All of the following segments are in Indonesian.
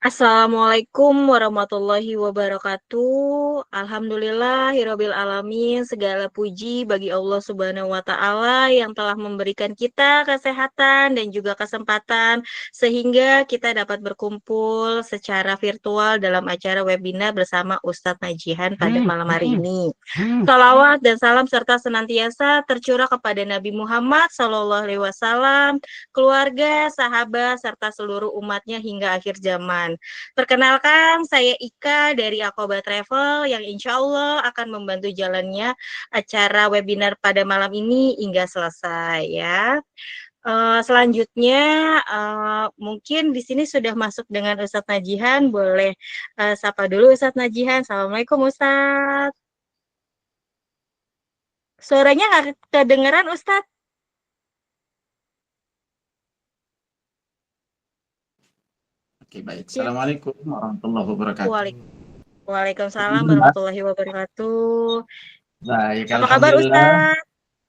Assalamualaikum warahmatullahi wabarakatuh. Alhamdulillahirabbil alamin. Segala puji bagi Allah Subhanahu wa taala yang telah memberikan kita kesehatan dan juga kesempatan sehingga kita dapat berkumpul secara virtual dalam acara webinar bersama Ustadz Najihan pada malam hari ini. Salawat dan salam serta senantiasa tercurah kepada Nabi Muhammad SAW, keluarga, sahabat, serta seluruh umatnya hingga akhir zaman. Perkenalkan, saya Ika dari Akoba Travel yang insya Allah akan membantu jalannya acara webinar pada malam ini hingga selesai ya. Selanjutnya mungkin di sini sudah masuk dengan Ustadz Najihan, boleh sapa dulu Ustadz Najihan. Assalamualaikum Ustadz. Suaranya nggak kedengeran Ustadz. Oke, baik. Ya. Assalamualaikum warahmatullahi wabarakatuh. Waalaikumsalam warahmatullahi wabarakatuh. Baik, Apa kabar Ustadz?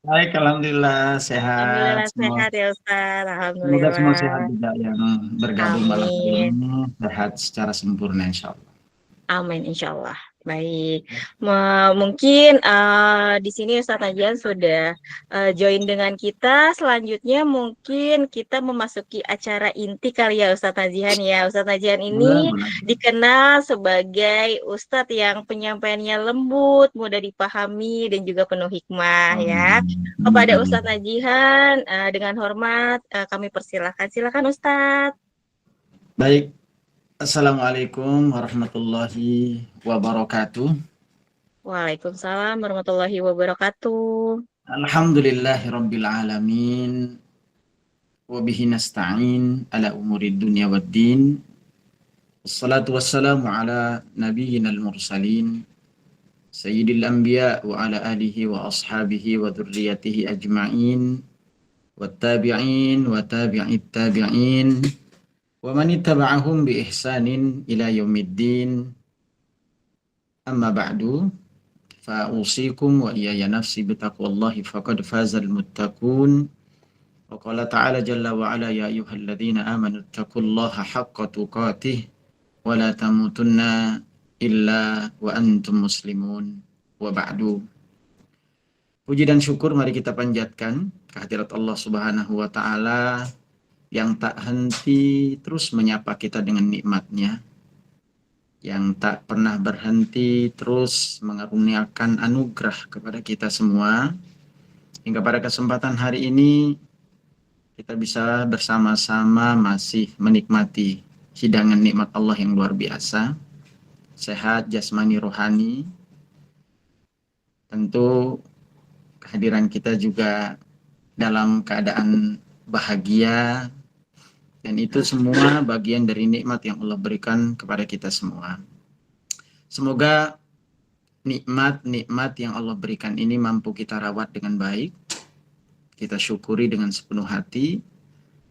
Baik, alhamdulillah sehat Alhamdulillah semua. sehat ya Ustadz. Semoga semua sehat Alhamdulillah. juga yang bergabung malam hari Amin. ini, sehat secara sempurna insya Allah. Amin, insya Allah. Baik, mungkin di sini Ustadz Najian sudah join dengan kita. Selanjutnya mungkin kita memasuki acara inti kali ya Ustadz Najian ya. Ustadz Najian ini dikenal sebagai Ustadz yang penyampaiannya lembut, mudah dipahami dan juga penuh hikmah ya. Kepada Ustadz Najian dengan hormat kami persilahkan. Silakan Ustadz. Baik. Assalamualaikum warahmatullahi wabarakatuh. Waalaikumsalam warahmatullahi wabarakatuh. Alhamdulillahirabbil alamin. Wa bihi nasta'in ala umurid dunya waddin. Wassalatu wassalamu ala nabiyyinal mursalin sayyidil anbiya wa ala alihi wa ashabihi wa dzurriyyatihi ajma'in wattabi'in wa tabi'it tabi'in wa man ittaba'ahum bi ihsanin ila yaumiddin. Amma ba'du, fa usikum wa iyaya nafsi bitaqwallahi faqad fazal muttaqun. Wa qala ta'ala jalla wa ala ya ayyuhalladzina amanu taqullaha haqqa tuqatih wa la tamutunna illa wa antum muslimun. Wa ba'du. Puji dan syukur mari kita panjatkan kehadirat Allah Subhanahu wa taala yang tak henti terus menyapa kita dengan nikmat-Nya, yang tak pernah berhenti terus mengaruniakan anugerah kepada kita semua, hingga pada kesempatan hari ini kita bisa bersama-sama masih menikmati hidangan nikmat Allah yang luar biasa, sehat jasmani rohani. Tentu kehadiran kita juga dalam keadaan bahagia, dan itu semua bagian dari nikmat yang Allah berikan kepada kita semua. Semoga nikmat-nikmat yang Allah berikan ini mampu kita rawat dengan baik, kita syukuri dengan sepenuh hati,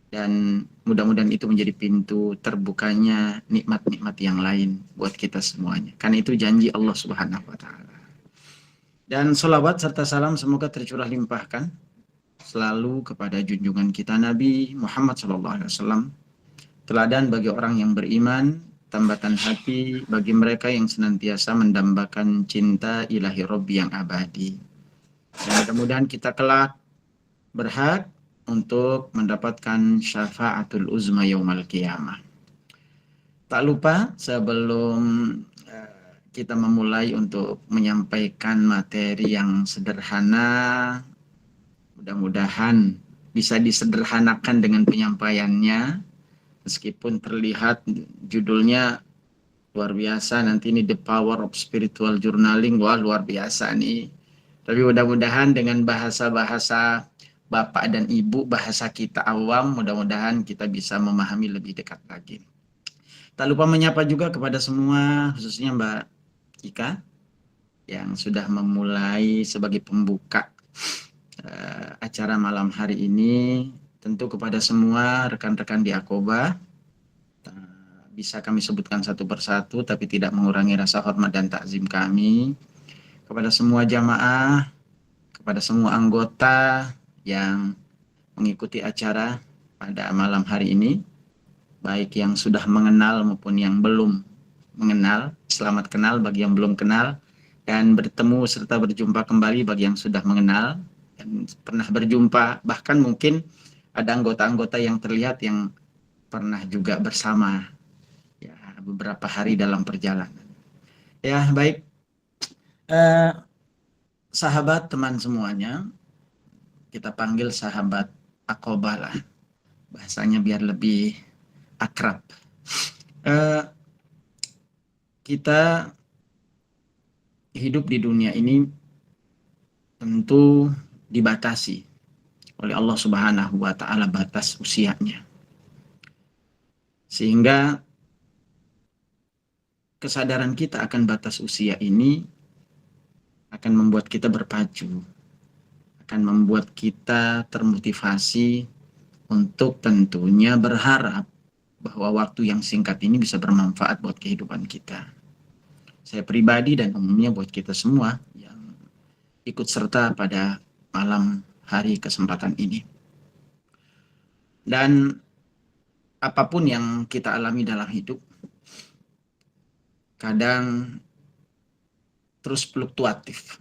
dan mudah-mudahan itu menjadi pintu terbukanya nikmat-nikmat yang lain buat kita semuanya. Karena itu janji Allah Subhanahu wa taala. Dan sholawat serta salam semoga tercurah limpahkan selalu kepada junjungan kita Nabi Muhammad SAW, teladan bagi orang yang beriman, tambatan hati bagi mereka yang senantiasa mendambakan cinta ilahi Rabbi yang abadi. Dan mudah-mudahan kita kelak berhak untuk mendapatkan syafaatul uzma yaumal qiyamah. Tak lupa sebelum kita memulai untuk menyampaikan materi yang sederhana, mudah-mudahan bisa disederhanakan dengan penyampaiannya, meskipun terlihat judulnya luar biasa, nanti ini The Power of Spiritual Journaling, wah luar biasa nih. Tapi mudah-mudahan dengan bahasa-bahasa bapak dan ibu, bahasa kita awam, mudah-mudahan kita bisa memahami lebih dekat lagi. Tak lupa menyapa juga kepada semua, khususnya Mbak Ika, yang sudah memulai sebagai pembuka acara malam hari ini. Tentu kepada semua rekan-rekan di Aqobah, bisa kami sebutkan satu persatu, tapi tidak mengurangi rasa hormat dan takzim kami. Kepada semua jamaah, kepada semua anggota yang mengikuti acara pada malam hari ini, baik yang sudah mengenal maupun yang belum mengenal, selamat kenal bagi yang belum kenal, dan bertemu serta berjumpa kembali bagi yang sudah mengenal dan pernah berjumpa, bahkan mungkin ada anggota-anggota yang terlihat yang pernah juga bersama ya beberapa hari dalam perjalanan. Ya, baik. Sahabat teman semuanya, kita panggil sahabat Aqobah lah, bahasanya biar lebih akrab. Kita hidup di dunia ini tentu dibatasi oleh Allah Subhanahu wa Ta'ala, batas usianya, sehingga kesadaran kita akan batas usia ini akan membuat kita berpacu, akan membuat kita termotivasi untuk tentunya berharap bahwa waktu yang singkat ini bisa bermanfaat buat kehidupan kita. Saya pribadi dan umumnya buat kita semua yang ikut serta pada malam hari kesempatan ini. Dan apapun yang kita alami dalam hidup, kadang terus fluktuatif.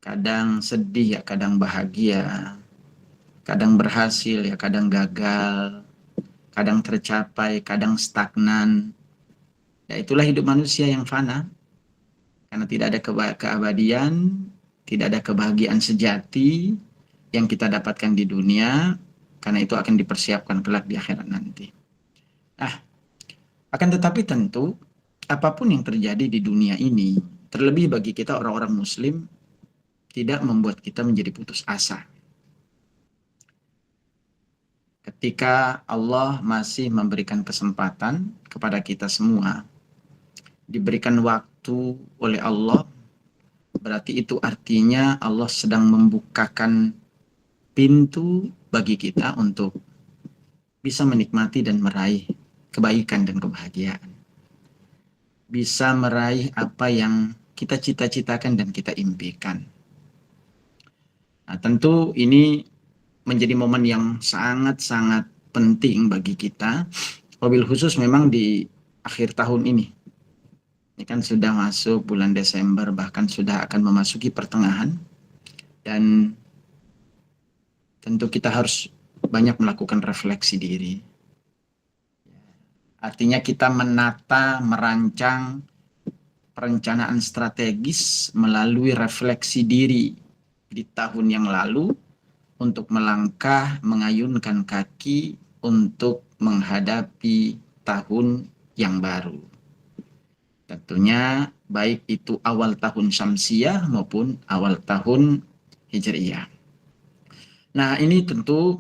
Kadang sedih ya, kadang bahagia, kadang berhasil ya, kadang gagal, kadang tercapai, kadang stagnan. Ya itulah hidup manusia yang fana. Karena tidak ada keabadian, tidak ada kebahagiaan sejati yang kita dapatkan di dunia, karena itu akan dipersiapkan kelak di akhirat nanti. Nah, akan tetapi tentu apapun yang terjadi di dunia ini, terlebih bagi kita orang-orang muslim, tidak membuat kita menjadi putus asa. Ketika Allah masih memberikan kesempatan kepada kita semua, diberikan waktu oleh Allah, berarti itu artinya Allah sedang membukakan pintu bagi kita untuk bisa menikmati dan meraih kebaikan dan kebahagiaan. Bisa meraih apa yang kita cita-citakan dan kita impikan. Nah, tentu ini menjadi momen yang sangat-sangat penting bagi kita, wabil khusus memang di akhir tahun ini. Ini kan sudah masuk bulan Desember, bahkan sudah akan memasuki pertengahan, dan tentu kita harus banyak melakukan refleksi diri. Artinya kita menata, merancang perencanaan strategis melalui refleksi diri di tahun yang lalu untuk melangkah, mengayunkan kaki untuk menghadapi tahun yang baru. Tentunya baik itu awal tahun Syamsiyah maupun awal tahun Hijriyah. Nah, ini tentu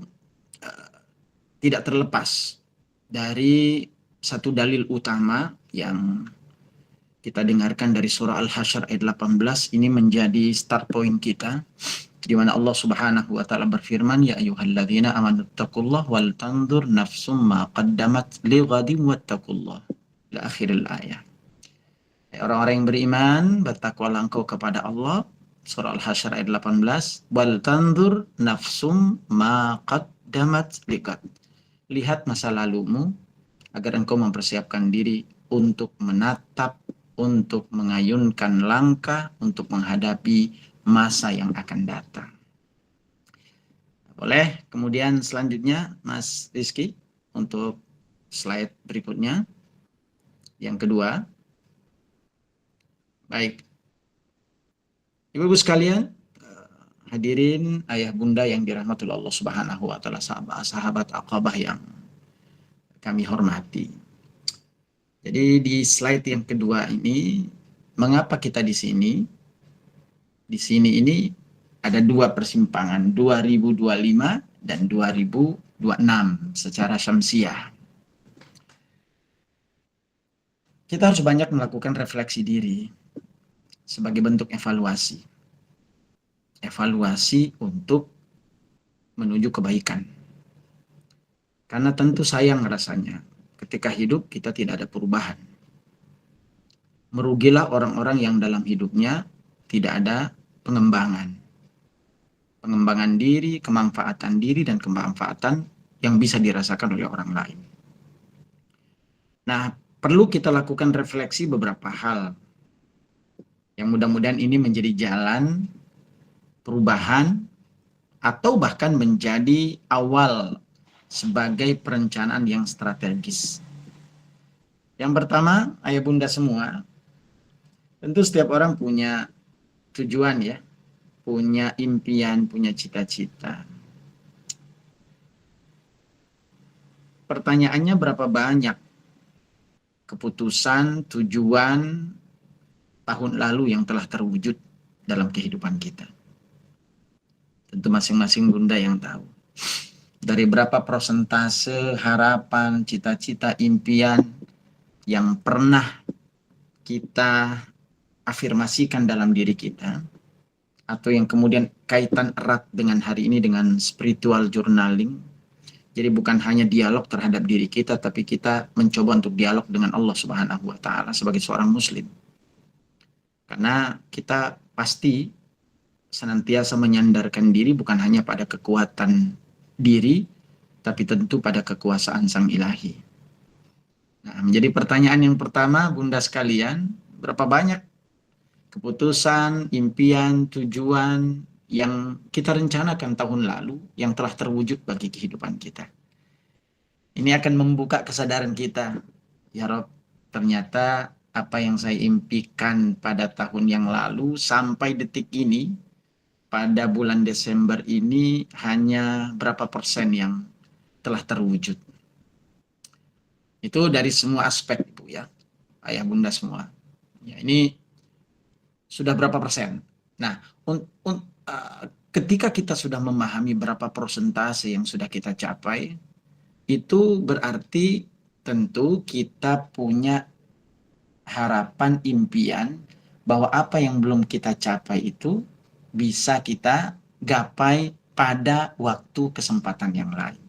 tidak terlepas dari satu dalil utama yang kita dengarkan dari surah Al-Hasyr ayat 18. Ini menjadi start point kita, di mana Allah Subhanahu wa Ta'ala berfirman, ya ayyuhalladzina amanu taqullaha wal tanzur nafsum ma qaddamat lighadin wattaqullah, ila akhiril ayat. Orang-orang yang beriman, bertakwalah engkau kepada Allah, surah Al-Hasyr ayat 18, wal tanzur nafsum ma qaddamat lighad. Lihat masa lalumu agar engkau mempersiapkan diri untuk menatap, untuk mengayunkan langkah, untuk menghadapi masa yang akan datang. Boleh, kemudian selanjutnya Mas Rizky untuk slide berikutnya. Yang kedua. Baik. Ibu-ibu sekalian, hadirin ayah bunda yang dirahmati Allah Subhanahu wa Ta'ala, sahabat Aqobah yang kami hormati. Jadi di slide yang kedua ini, mengapa kita di sini? Di sini ini ada dua persimpangan, 2025 dan 2026 secara syamsiah. Kita harus banyak melakukan refleksi diri sebagai bentuk evaluasi. Evaluasi untuk menuju kebaikan. Karena tentu sayang rasanya ketika hidup kita tidak ada perubahan. Merugilah orang-orang yang dalam hidupnya tidak ada pengembangan. Pengembangan diri, kemanfaatan diri, dan kemanfaatan yang bisa dirasakan oleh orang lain. Nah, perlu kita lakukan refleksi beberapa hal. Yang mudah-mudahan ini menjadi jalan perubahan atau bahkan menjadi awal sebagai perencanaan yang strategis. Yang pertama, ayah bunda semua, tentu setiap orang punya tujuan ya, punya impian, punya cita-cita. Pertanyaannya berapa banyak keputusan, tujuan tahun lalu yang telah terwujud dalam kehidupan kita. Tentu masing-masing bunda yang tahu. Dari berapa persentase harapan, cita-cita, impian yang pernah kita afirmasikan dalam diri kita, atau yang kemudian kaitan erat dengan hari ini dengan spiritual journaling. Jadi bukan hanya dialog terhadap diri kita, tapi kita mencoba untuk dialog dengan Allah Subhanahu wa Ta'ala sebagai seorang Muslim. Karena kita pasti senantiasa menyandarkan diri bukan hanya pada kekuatan diri, tapi tentu pada kekuasaan Sang Ilahi. Nah, menjadi pertanyaan yang pertama, bunda sekalian, berapa banyak keputusan, impian, tujuan yang kita rencanakan tahun lalu yang telah terwujud bagi kehidupan kita. Ini akan membuka kesadaran kita. Ya Rob, ternyata apa yang saya impikan pada tahun yang lalu sampai detik ini, pada bulan Desember ini hanya berapa persen yang telah terwujud. Itu dari semua aspek, Ibu ya, ayah bunda semua. Ya, ini sudah berapa persen. Nah, ketika kita sudah memahami berapa persentase yang sudah kita capai, itu berarti tentu kita punya harapan, impian, bahwa apa yang belum kita capai itu bisa kita gapai pada waktu kesempatan yang lain.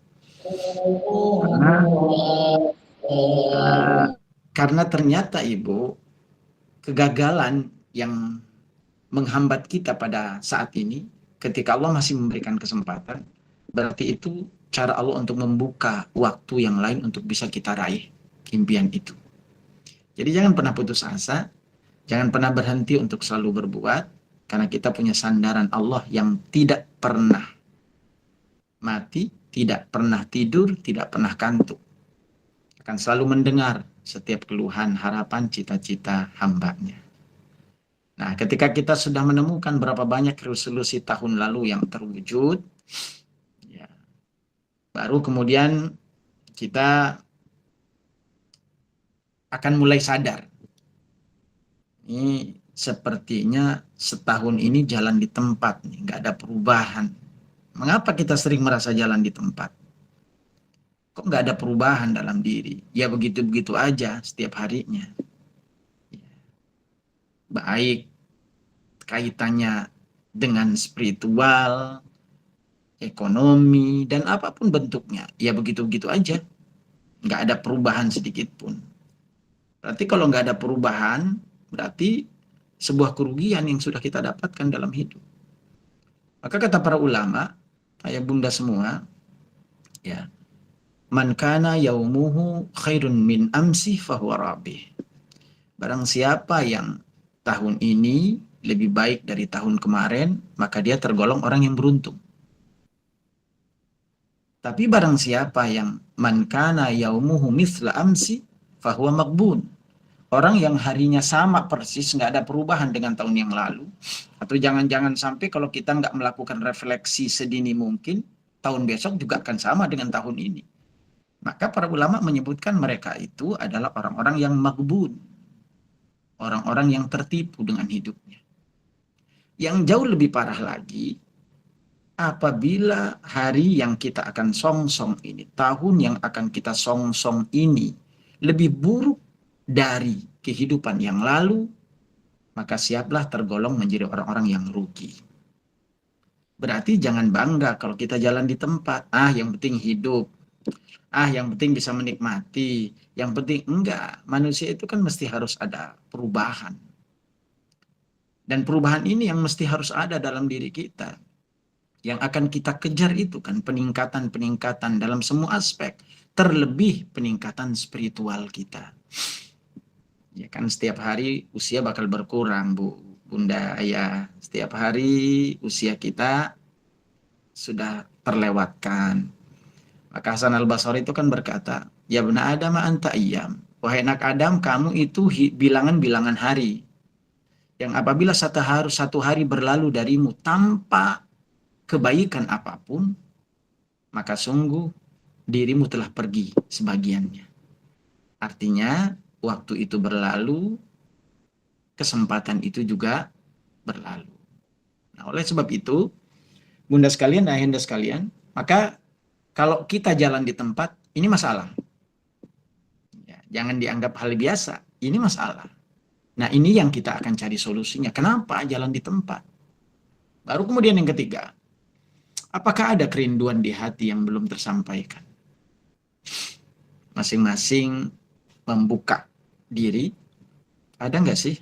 Karena ternyata Ibu, kegagalan yang menghambat kita pada saat ini, ketika Allah masih memberikan kesempatan, berarti itu cara Allah untuk membuka waktu yang lain untuk bisa kita raih impian itu. Jadi jangan pernah putus asa, jangan pernah berhenti untuk selalu berbuat, karena kita punya sandaran Allah yang tidak pernah mati, tidak pernah tidur, tidak pernah kantuk. Akan selalu mendengar setiap keluhan, harapan, cita-cita hambanya. Nah, ketika kita sudah menemukan berapa banyak resolusi tahun lalu yang terwujud, ya, baru kemudian kita akan mulai sadar. Ini sepertinya setahun ini jalan di tempat, nih, nggak ada perubahan. Mengapa kita sering merasa jalan di tempat? Kok nggak ada perubahan dalam diri? Ya begitu-begitu aja setiap harinya. Baik kaitannya dengan spiritual, ekonomi, dan apapun bentuknya. Ya begitu-begitu aja. Nggak ada perubahan sedikit pun. Berarti kalau nggak ada perubahan, berarti sebuah kerugian yang sudah kita dapatkan dalam hidup. Maka kata para ulama, ayah bunda semua, ya, man kana yaumuhu khairun min amsi fahuwa rabih. Barang siapa yang tahun ini lebih baik dari tahun kemarin, maka dia tergolong orang yang beruntung. Tapi barang siapa yang man kana yaumuhu mithla amsi fahuwa maghbun. Orang yang harinya sama persis, nggak ada perubahan dengan tahun yang lalu. Atau jangan-jangan sampai kalau kita nggak melakukan refleksi sedini mungkin, tahun besok juga akan sama dengan tahun ini. Maka para ulama menyebutkan mereka itu adalah orang-orang yang maghbun. Orang-orang yang tertipu dengan hidupnya. Yang jauh lebih parah lagi, apabila hari yang kita akan songsong ini, tahun yang akan kita songsong ini lebih buruk dari kehidupan yang lalu, maka siaplah tergolong menjadi orang-orang yang rugi. Berarti jangan bangga kalau kita jalan di tempat. Yang penting hidup. Yang penting bisa menikmati. Yang penting enggak. Manusia itu kan mesti harus ada perubahan. Dan perubahan ini yang mesti harus ada dalam diri kita. Yang akan kita kejar itu kan peningkatan-peningkatan dalam semua aspek. Terlebih peningkatan spiritual kita. Ya kan setiap hari usia bakal berkurang, Bu, Bunda, Ayah. Setiap hari usia kita sudah terlewatkan. Maka Hasan al-Basri itu kan berkata, ya bena Adam anta iyam. Wahai anak Adam, kamu itu bilangan-bilangan hari. Yang apabila satu hari berlalu darimu tanpa kebaikan apapun, maka sungguh dirimu telah pergi sebagiannya. Artinya, waktu itu berlalu, kesempatan itu juga berlalu. Nah, oleh sebab itu, Bunda sekalian, ayahanda sekalian, maka kalau kita jalan di tempat, ini masalah. Ya, jangan dianggap hal biasa, ini masalah. Nah, ini yang kita akan cari solusinya. Kenapa jalan di tempat? Baru kemudian yang ketiga, apakah ada kerinduan di hati yang belum tersampaikan? Masing-masing membuka diri, ada nggak sih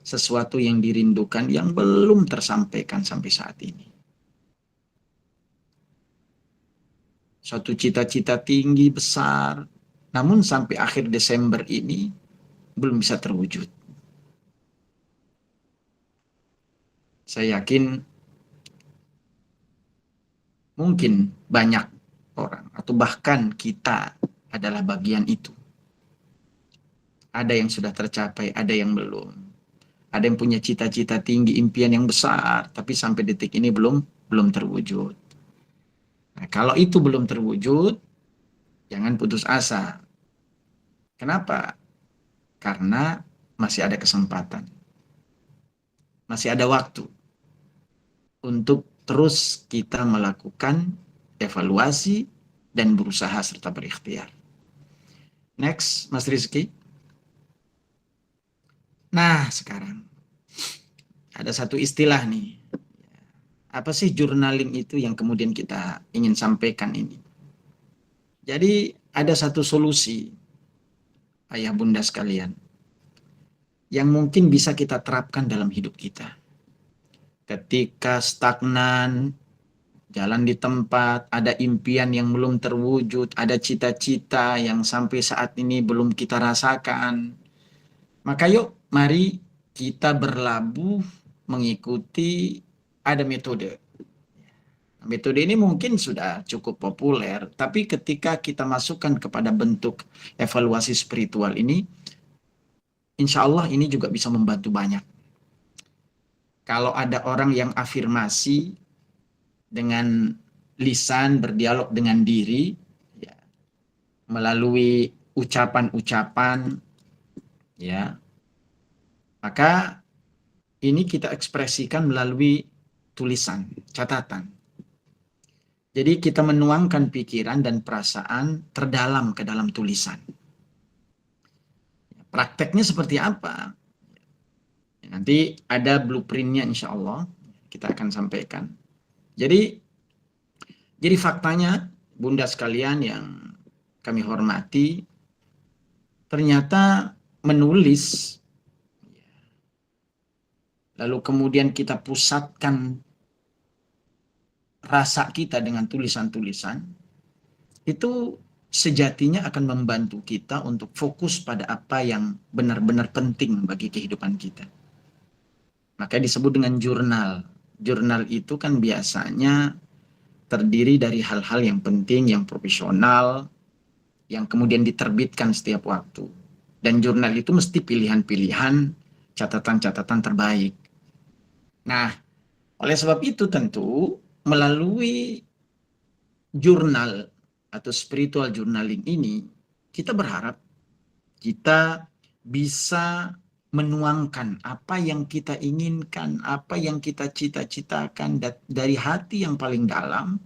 sesuatu yang dirindukan yang belum tersampaikan sampai saat ini? Suatu cita-cita tinggi, besar, namun sampai akhir Desember ini belum bisa terwujud. Saya yakin mungkin banyak orang atau bahkan kita adalah bagian itu. Ada yang sudah tercapai, ada yang belum. Ada yang punya cita-cita tinggi, impian yang besar, tapi sampai detik ini belum terwujud. Nah, kalau itu belum terwujud, jangan putus asa. Kenapa? Karena masih ada kesempatan. Masih ada waktu untuk terus kita melakukan evaluasi dan berusaha serta berikhtiar. Next, Mas Rizky. Nah, sekarang ada satu istilah nih. Apa sih journaling itu yang kemudian kita ingin sampaikan ini? Jadi ada satu solusi, ayah bunda sekalian, yang mungkin bisa kita terapkan dalam hidup kita. Ketika stagnan, jalan di tempat, ada impian yang belum terwujud, ada cita-cita yang sampai saat ini belum kita rasakan, maka yuk mari kita berlabuh mengikuti ada metode. Metode ini mungkin sudah cukup populer, tapi ketika kita masukkan kepada bentuk evaluasi spiritual ini, insya Allah ini juga bisa membantu banyak. Kalau ada orang yang afirmasi dengan lisan berdialog dengan diri, ya, melalui ucapan-ucapan, ya, maka ini kita ekspresikan melalui tulisan, catatan. Jadi kita menuangkan pikiran dan perasaan terdalam ke dalam tulisan. Prakteknya seperti apa? Nanti ada blueprintnya insya Allah kita akan sampaikan. Jadi faktanya bunda sekalian yang kami hormati, ternyata menulis, lalu kemudian kita pusatkan rasa kita dengan tulisan-tulisan, itu sejatinya akan membantu kita untuk fokus pada apa yang benar-benar penting bagi kehidupan kita. Maka disebut dengan jurnal. Jurnal itu kan biasanya terdiri dari hal-hal yang penting, yang profesional, yang kemudian diterbitkan setiap waktu. Dan jurnal itu mesti pilihan-pilihan, catatan-catatan terbaik. Nah, oleh sebab itu tentu melalui jurnal atau spiritual journaling ini, kita berharap kita bisa menuangkan apa yang kita inginkan, apa yang kita cita-citakan dari hati yang paling dalam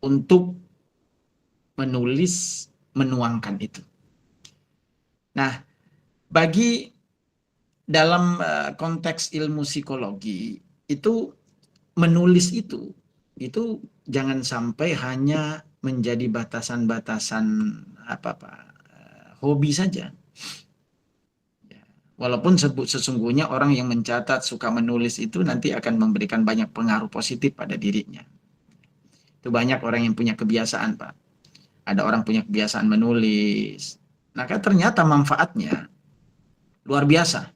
untuk menulis, menuangkan itu. Nah, bagi dalam konteks ilmu psikologi itu menulis itu jangan sampai hanya menjadi batasan-batasan hobi saja. Walaupun sesungguhnya orang yang mencatat suka menulis itu nanti akan memberikan banyak pengaruh positif pada dirinya. Itu banyak orang yang punya kebiasaan, Pak. Ada orang punya kebiasaan menulis. Maka ternyata manfaatnya luar biasa.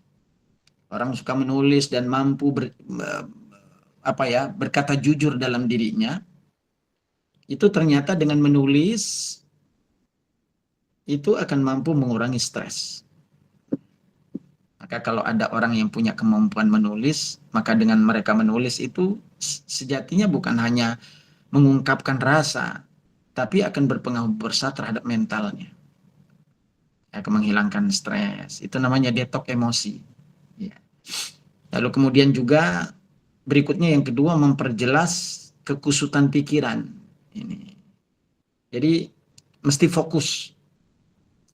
Orang suka menulis dan mampu berkata jujur dalam dirinya. Itu ternyata dengan menulis itu akan mampu mengurangi stres. Maka kalau ada orang yang punya kemampuan menulis, maka dengan mereka menulis itu sejatinya bukan hanya mengungkapkan rasa, tapi akan berpengaruh besar terhadap mentalnya. Akan menghilangkan stres. Itu namanya detox emosi. Ya. Lalu kemudian juga berikutnya yang kedua memperjelas kekusutan pikiran. Ini. Jadi mesti fokus.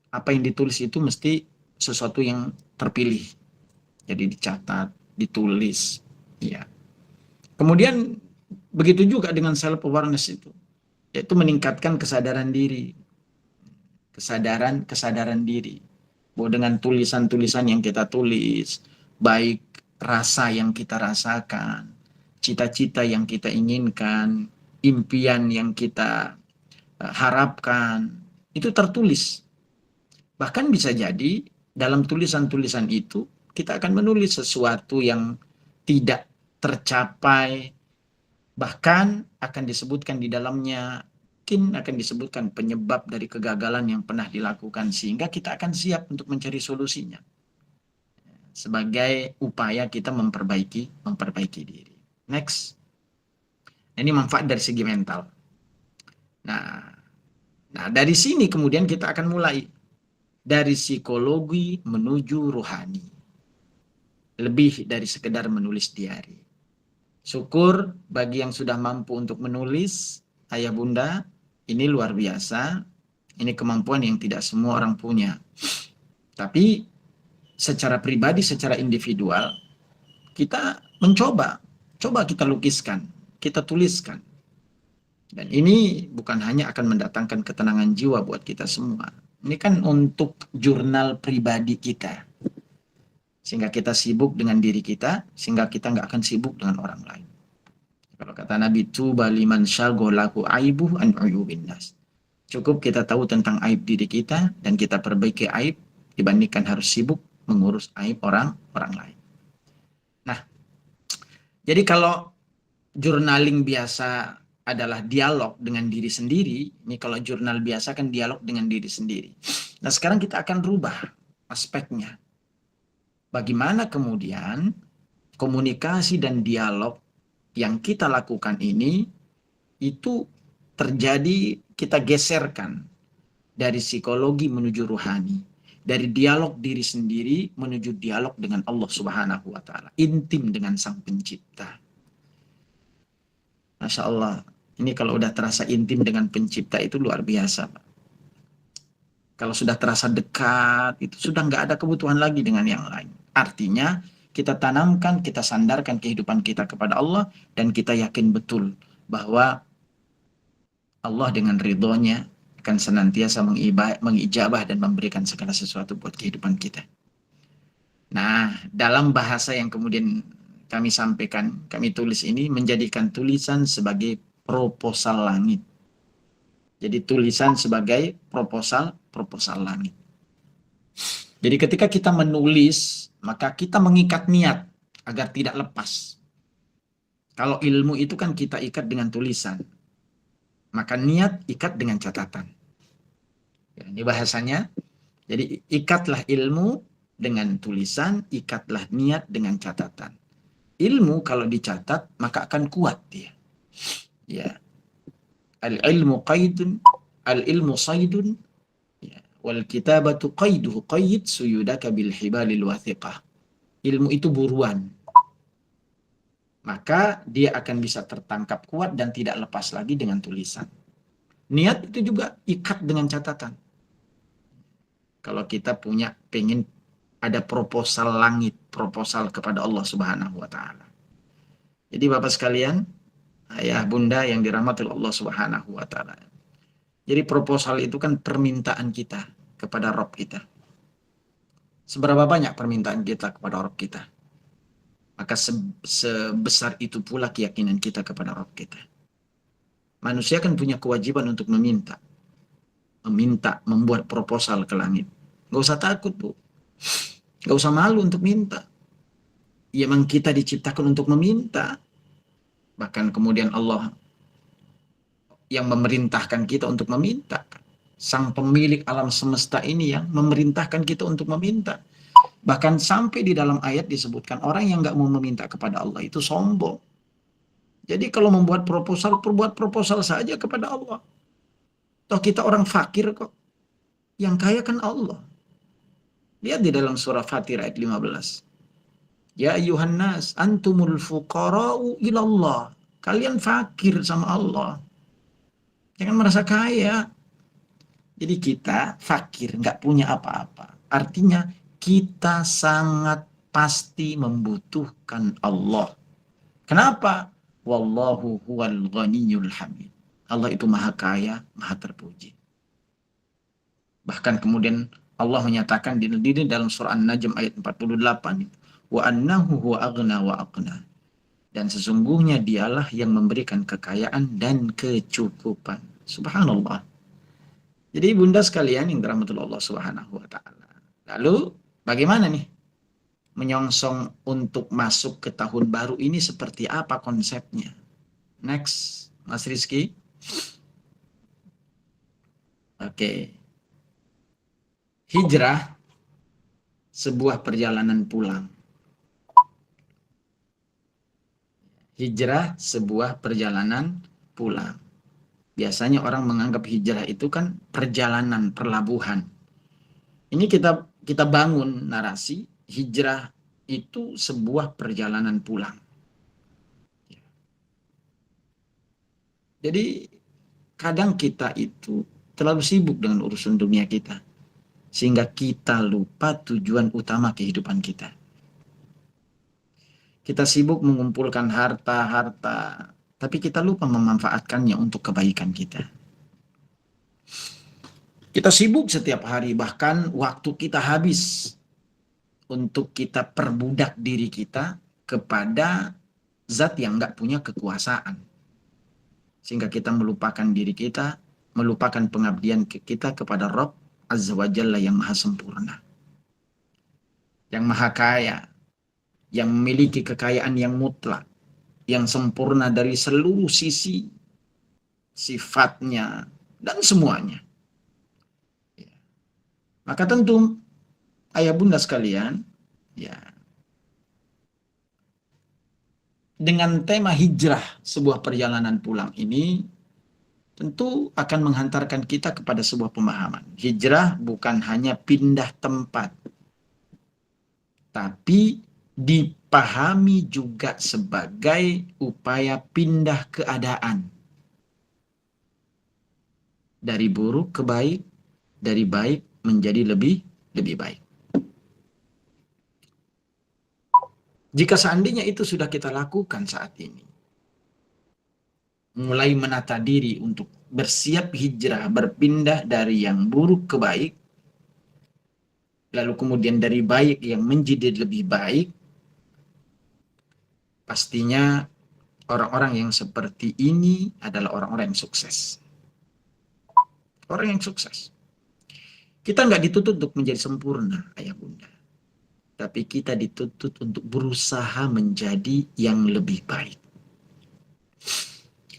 Apa yang ditulis itu mesti sesuatu yang terpilih. Jadi dicatat, ditulis. Ya. Kemudian begitu juga dengan self awareness itu. Yaitu meningkatkan kesadaran diri. Kesadaran diri. Bahwa dengan tulisan-tulisan yang kita tulis, baik rasa yang kita rasakan, cita-cita yang kita inginkan, impian yang kita harapkan, itu tertulis. Bahkan bisa jadi dalam tulisan-tulisan itu kita akan menulis sesuatu yang tidak tercapai, bahkan akan disebutkan di dalamnya, mungkin akan disebutkan penyebab dari kegagalan yang pernah dilakukan, sehingga kita akan siap untuk mencari solusinya sebagai upaya kita memperbaiki diri. Next. Ini manfaat dari segi mental. Nah, dari sini kemudian kita akan mulai dari psikologi menuju rohani. Lebih dari sekedar menulis diari. Syukur bagi yang sudah mampu untuk menulis, ayah bunda, ini luar biasa. Ini kemampuan yang tidak semua orang punya. Tapi secara pribadi, secara individual, kita coba kita lukiskan, kita tuliskan. Dan ini bukan hanya akan mendatangkan ketenangan jiwa buat kita semua. Ini kan untuk jurnal pribadi kita. Sehingga kita sibuk dengan diri kita, sehingga kita nggak akan sibuk dengan orang lain. Kalau kata Nabi, tuba liman syagholahu aibuh an uyubin nas. Cukup kita tahu tentang aib diri kita, dan kita perbaiki aib, dibandingkan harus sibuk mengurus aib orang lain. Nah, jadi kalau journaling biasa adalah dialog dengan diri sendiri, ini kalau jurnal biasa kan dialog dengan diri sendiri. Nah, sekarang kita akan rubah aspeknya. Bagaimana kemudian komunikasi dan dialog yang kita lakukan ini itu terjadi, kita geserkan dari psikologi menuju rohani, dari dialog diri sendiri menuju dialog dengan Allah Subhanahu wa Ta'ala, intim dengan Sang Pencipta. Masya Allah, ini kalau udah terasa intim dengan Pencipta itu luar biasa, Pak. Kalau sudah terasa dekat, itu sudah nggak ada kebutuhan lagi dengan yang lain. Artinya, kita tanamkan, kita sandarkan kehidupan kita kepada Allah, dan kita yakin betul bahwa Allah dengan ridhonya akan senantiasa mengijabah dan memberikan segala sesuatu buat kehidupan kita. Nah, dalam bahasa yang kemudian kami sampaikan, kami tulis ini, menjadikan tulisan sebagai proposal langit. Jadi tulisan sebagai proposal langit. Jadi ketika kita menulis, maka kita mengikat niat agar tidak lepas. Kalau ilmu itu kan kita ikat dengan tulisan, maka niat ikat dengan catatan. Ya, ini bahasanya. Jadi ikatlah ilmu dengan tulisan, ikatlah niat dengan catatan. Ilmu kalau dicatat maka akan kuat dia. Ya. Al-ilmu qaidun, al-ilmu saydun, ya. Wal kitabatu qayduhu qayyid suyudaka bil hibalil wathiqah. Ilmu itu buruan. Maka dia akan bisa tertangkap kuat dan tidak lepas lagi dengan tulisan. Niat itu juga ikat dengan catatan. Kalau kita pengen ada proposal langit, proposal kepada Allah Subhanahu wa taala. Jadi Bapak sekalian, ayah bunda yang dirahmati Allah Subhanahu wa taala. Jadi proposal itu kan permintaan kita kepada Rabb kita. Seberapa banyak permintaan kita kepada Rabb kita? Maka sebesar itu pula keyakinan kita kepada Rabb kita. Manusia kan punya kewajiban untuk meminta, membuat proposal ke langit. Gak usah takut, Bu. Gak usah malu untuk minta. Ya, memang kita diciptakan untuk meminta. Bahkan kemudian Allah yang memerintahkan kita untuk meminta. Sang pemilik alam semesta ini yang memerintahkan kita untuk meminta. Bahkan sampai di dalam ayat disebutkan orang yang gak mau meminta kepada Allah itu sombong. Jadi kalau membuat proposal, perbuat proposal saja kepada Allah. Toh kita orang fakir kok. Yang kaya kan Allah. Lihat di dalam surah Fatir ayat 15. Ya ayuhan nas, antumul fuqara'u ilallah. Kalian fakir sama Allah. Jangan merasa kaya. Jadi kita fakir, nggak punya apa-apa. Artinya kita sangat pasti membutuhkan Allah. Kenapa? Wallahu huwal ghaniyul hamid. Allah itu maha kaya, maha terpuji. Bahkan kemudian Allah menyatakan di dalam surah An-Najm ayat 48, wa annahu huwa aghna wa aqna. Dan sesungguhnya dialah yang memberikan kekayaan dan kecukupan. Subhanallah. Jadi bunda sekalian yang dirahmati Allah Subhanahu wa taala. Lalu bagaimana nih menyongsong untuk masuk ke tahun baru ini, seperti apa konsepnya? Next, Mas Rizky. Oke. Hijrah sebuah perjalanan pulang. Hijrah sebuah perjalanan pulang. Biasanya orang menganggap hijrah itu kan perjalanan, perlabuhan. Ini kita bangun narasi, hijrah itu sebuah perjalanan pulang. Jadi kadang kita itu terlalu sibuk dengan urusan dunia kita, sehingga kita lupa tujuan utama kehidupan kita. Kita sibuk mengumpulkan harta, tapi kita lupa memanfaatkannya untuk kebaikan kita. Kita sibuk setiap hari, bahkan waktu kita habis untuk kita perbudak diri kita kepada zat yang nggak punya kekuasaan. Sehingga kita melupakan diri kita, melupakan pengabdian kita kepada Rabb Azza wa Jalla yang maha sempurna. Yang maha kaya, yang memiliki kekayaan yang mutlak, yang sempurna dari seluruh sisi, sifatnya, dan semuanya. Maka tentu, ayah bunda sekalian, ya, dengan tema hijrah sebuah perjalanan pulang ini, tentu akan menghantarkan kita kepada sebuah pemahaman. Hijrah bukan hanya pindah tempat, tapi dipahami juga sebagai upaya pindah keadaan. Dari buruk ke baik, dari baik menjadi lebih baik. Jika seandainya itu sudah kita lakukan saat ini, mulai menata diri untuk bersiap hijrah, berpindah dari yang buruk ke baik, lalu kemudian dari baik yang menjadi lebih baik, pastinya orang-orang yang seperti ini adalah orang-orang yang sukses. Orang yang sukses. Kita nggak dituntut untuk menjadi sempurna, ayah bunda. Tapi kita dituntut untuk berusaha menjadi yang lebih baik.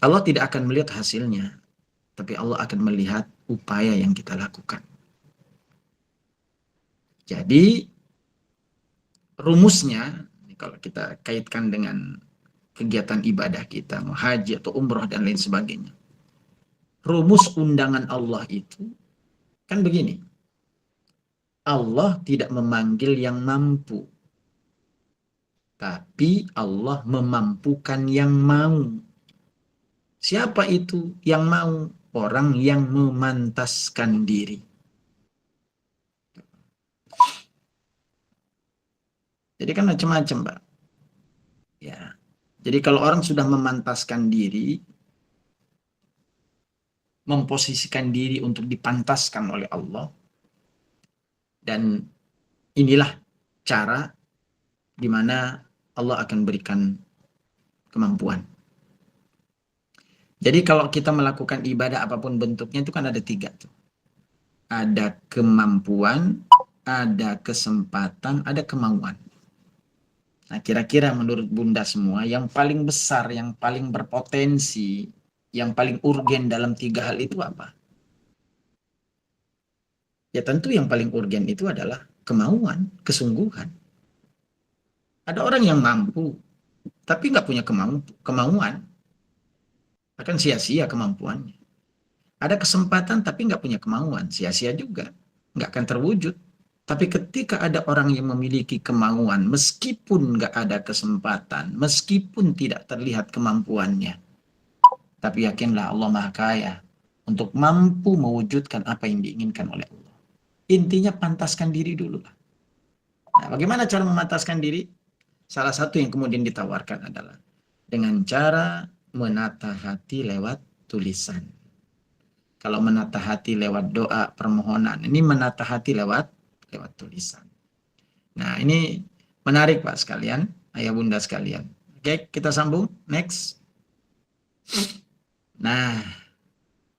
Allah tidak akan melihat hasilnya, tapi Allah akan melihat upaya yang kita lakukan. Jadi, rumusnya, kalau kita kaitkan dengan kegiatan ibadah kita, mau haji atau umroh dan lain sebagainya. Rumus undangan Allah itu kan begini. Allah tidak memanggil yang mampu, tapi Allah memampukan yang mau. Siapa itu yang mau? Orang yang memantaskan diri. Jadi kan macam-macam, Pak. Ya. Jadi kalau orang sudah memantaskan diri, memposisikan diri untuk dipantaskan oleh Allah, dan inilah cara di mana Allah akan berikan kemampuan. Jadi kalau kita melakukan ibadah apapun bentuknya itu kan ada 3 tuh. Ada kemampuan, ada kesempatan, ada kemauan. Nah, kira-kira menurut Bunda semua, yang paling besar, yang paling berpotensi, yang paling urgen dalam 3 hal itu apa? Ya tentu yang paling urgen itu adalah kemauan, kesungguhan. Ada orang yang mampu, tapi nggak punya kemauan, akan sia-sia kemampuannya. Ada kesempatan tapi nggak punya kemauan, sia-sia juga, nggak akan terwujud. Tapi ketika ada orang yang memiliki kemauan, meskipun nggak ada kesempatan, meskipun tidak terlihat kemampuannya, tapi yakinlah Allah Maha Kaya untuk mampu mewujudkan apa yang diinginkan oleh Allah. Intinya pantaskan diri dulu. Nah, bagaimana cara memantaskan diri? Salah satu yang kemudian ditawarkan adalah dengan cara menata hati lewat tulisan. Kalau menata hati lewat doa, permohonan, ini menata hati lewat tulisan. Nah, ini menarik Pak sekalian, ayah bunda sekalian. Oke, kita sambung. Next. Nah,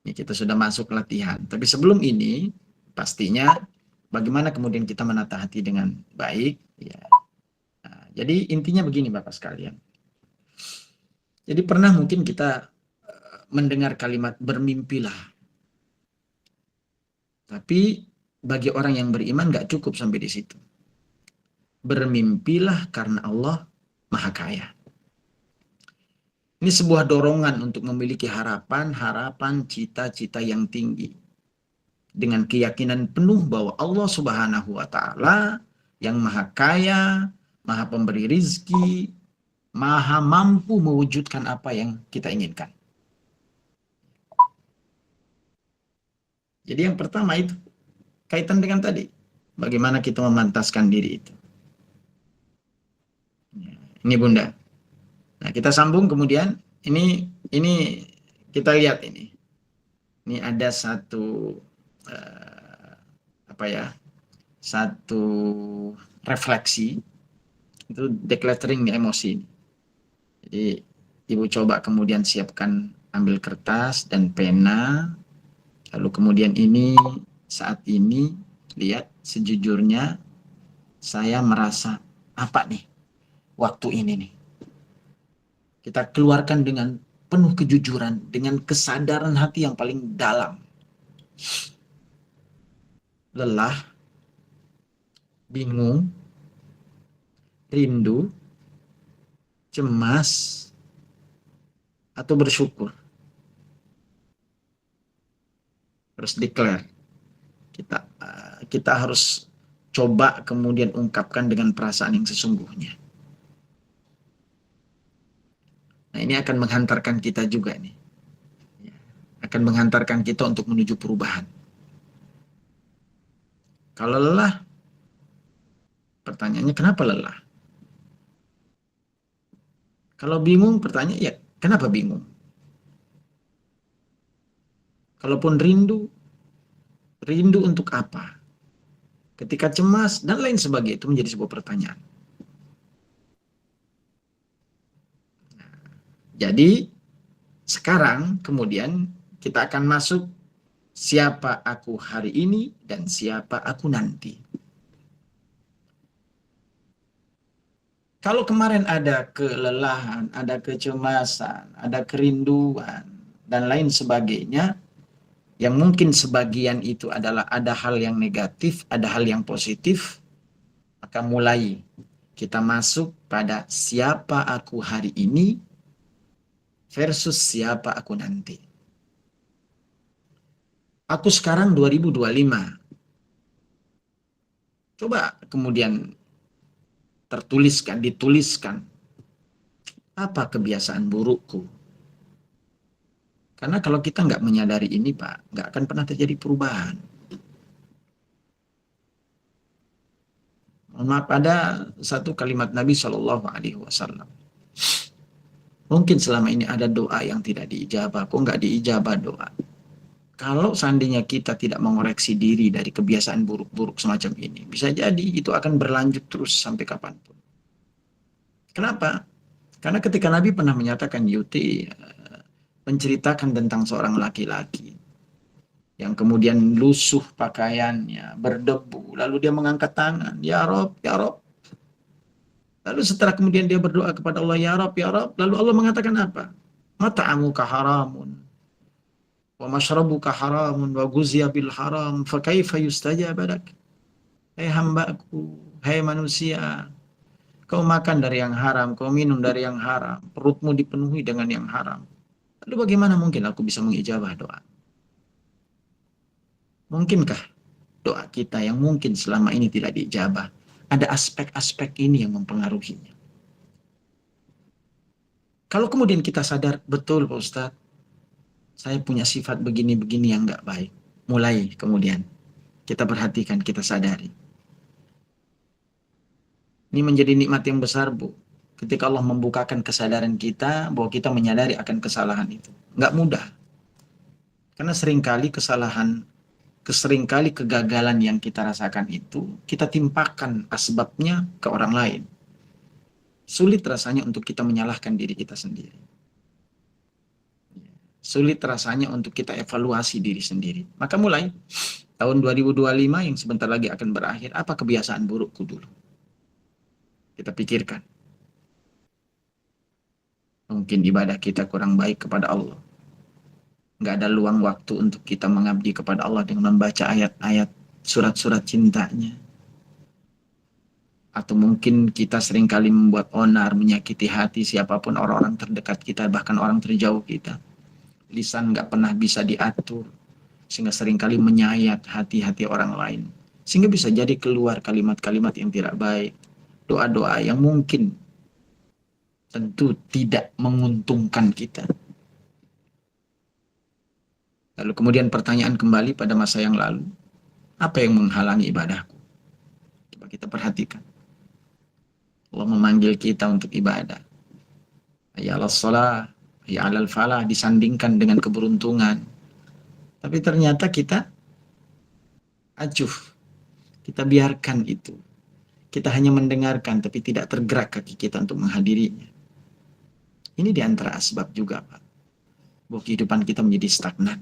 ini kita sudah masuk latihan. Tapi sebelum ini, pastinya bagaimana kemudian kita menata hati dengan baik. Ya. Nah, jadi intinya begini Bapak sekalian. Jadi pernah mungkin kita mendengar kalimat bermimpilah. Tapi bagi orang yang beriman nggak cukup sampai di situ. Bermimpilah karena Allah Maha Kaya. Ini sebuah dorongan untuk memiliki harapan, cita-cita yang tinggi. Dengan keyakinan penuh bahwa Allah Subhanahu wa Ta'ala yang Maha Kaya, Maha Pemberi rizki, Maha mampu mewujudkan apa yang kita inginkan. Jadi yang pertama itu kaitan dengan tadi, bagaimana kita memantaskan diri itu. Ini Bunda. Nah, kita sambung kemudian ini kita lihat ini. Ini ada satu satu refleksi itu decluttering emosi. Jadi Ibu coba kemudian siapkan ambil kertas dan pena. Lalu kemudian saat ini lihat sejujurnya saya merasa apa nih waktu ini nih. Kita keluarkan dengan penuh kejujuran, dengan kesadaran hati yang paling dalam. Lelah, bingung, rindu, cemas, atau bersyukur. Harus declare. Kita harus coba kemudian ungkapkan dengan perasaan yang sesungguhnya. Nah, ini akan menghantarkan kita juga nih. Akan menghantarkan kita untuk menuju perubahan. Kalau lelah, pertanyaannya kenapa lelah? Kalau bingung, pertanyaan ya kenapa bingung? Kalaupun rindu untuk apa? Ketika cemas dan lain sebagainya, itu menjadi sebuah pertanyaan. Jadi sekarang kemudian kita akan masuk siapa aku hari ini dan siapa aku nanti. Kalau kemarin ada kelelahan, ada kecemasan, ada kerinduan, dan lain sebagainya, yang mungkin sebagian itu adalah ada hal yang negatif, ada hal yang positif, maka mulai kita masuk pada siapa aku hari ini versus siapa aku nanti. Aku sekarang 2025. Coba kemudian dituliskan, apa kebiasaan burukku. Karena kalau kita nggak menyadari ini, Pak, nggak akan pernah terjadi perubahan. Mohon maaf, ada satu kalimat Nabi Shallallahu Alaihi Wasallam. Mungkin selama ini ada doa yang tidak diijabah, kok nggak diijabah doa. Kalau seandainya kita tidak mengoreksi diri dari kebiasaan buruk-buruk semacam ini, bisa jadi itu akan berlanjut terus sampai kapanpun. Kenapa? Karena ketika Nabi pernah menyatakan Yuti, menceritakan tentang seorang laki-laki yang kemudian lusuh pakaiannya, berdebu, lalu dia mengangkat tangan, ya Rob, ya Rob. Lalu setelah kemudian dia berdoa kepada Allah, ya Rob, ya Rob, lalu Allah mengatakan apa? Mata'amuka haramun, wa mashrabuka haramun, wa guzya bil haram, fa kaifa yustajab lak? Hai hambaku, hai manusia, kau makan dari yang haram, kau minum dari yang haram, perutmu dipenuhi dengan yang haram. Lalu bagaimana mungkin aku bisa mengijabah doa? Mungkinkah doa kita yang mungkin selama ini tidak diijabah, ada aspek-aspek ini yang mempengaruhinya? Kalau kemudian kita sadar, betul Pak Ustadz, saya punya sifat begini-begini yang nggak baik. Mulai kemudian kita perhatikan, kita sadari. Ini menjadi nikmat yang besar, Bu. Ketika Allah membukakan kesadaran kita bahwa kita menyadari akan kesalahan itu. Nggak mudah. Karena seringkali kegagalan yang kita rasakan itu, kita timpakan asbabnya ke orang lain. Sulit rasanya untuk kita menyalahkan diri kita sendiri. Sulit rasanya untuk kita evaluasi diri sendiri. Maka mulai tahun 2025 yang sebentar lagi akan berakhir, apa kebiasaan burukku dulu? Kita pikirkan. Mungkin ibadah kita kurang baik kepada Allah. Nggak ada luang waktu untuk kita mengabdi kepada Allah dengan membaca ayat-ayat surat-surat cintanya. Atau mungkin kita seringkali membuat onar, menyakiti hati siapapun orang-orang terdekat kita, bahkan orang terjauh kita. Lisan nggak pernah bisa diatur, sehingga seringkali menyayat hati-hati orang lain. Sehingga bisa jadi keluar kalimat-kalimat yang tidak baik, doa-doa yang mungkin tentu tidak menguntungkan kita. Lalu kemudian pertanyaan kembali pada masa yang lalu, apa yang menghalangi ibadahku? Coba kita perhatikan. Allah memanggil kita untuk ibadah. Ya Allah salat, ya alal falah, disandingkan dengan keberuntungan. Tapi ternyata kita acuh, kita biarkan itu. Kita hanya mendengarkan, tapi tidak tergerak kaki kita untuk menghadirinya. Ini diantara asbab juga, Pak. Bahwa kehidupan kita menjadi stagnan.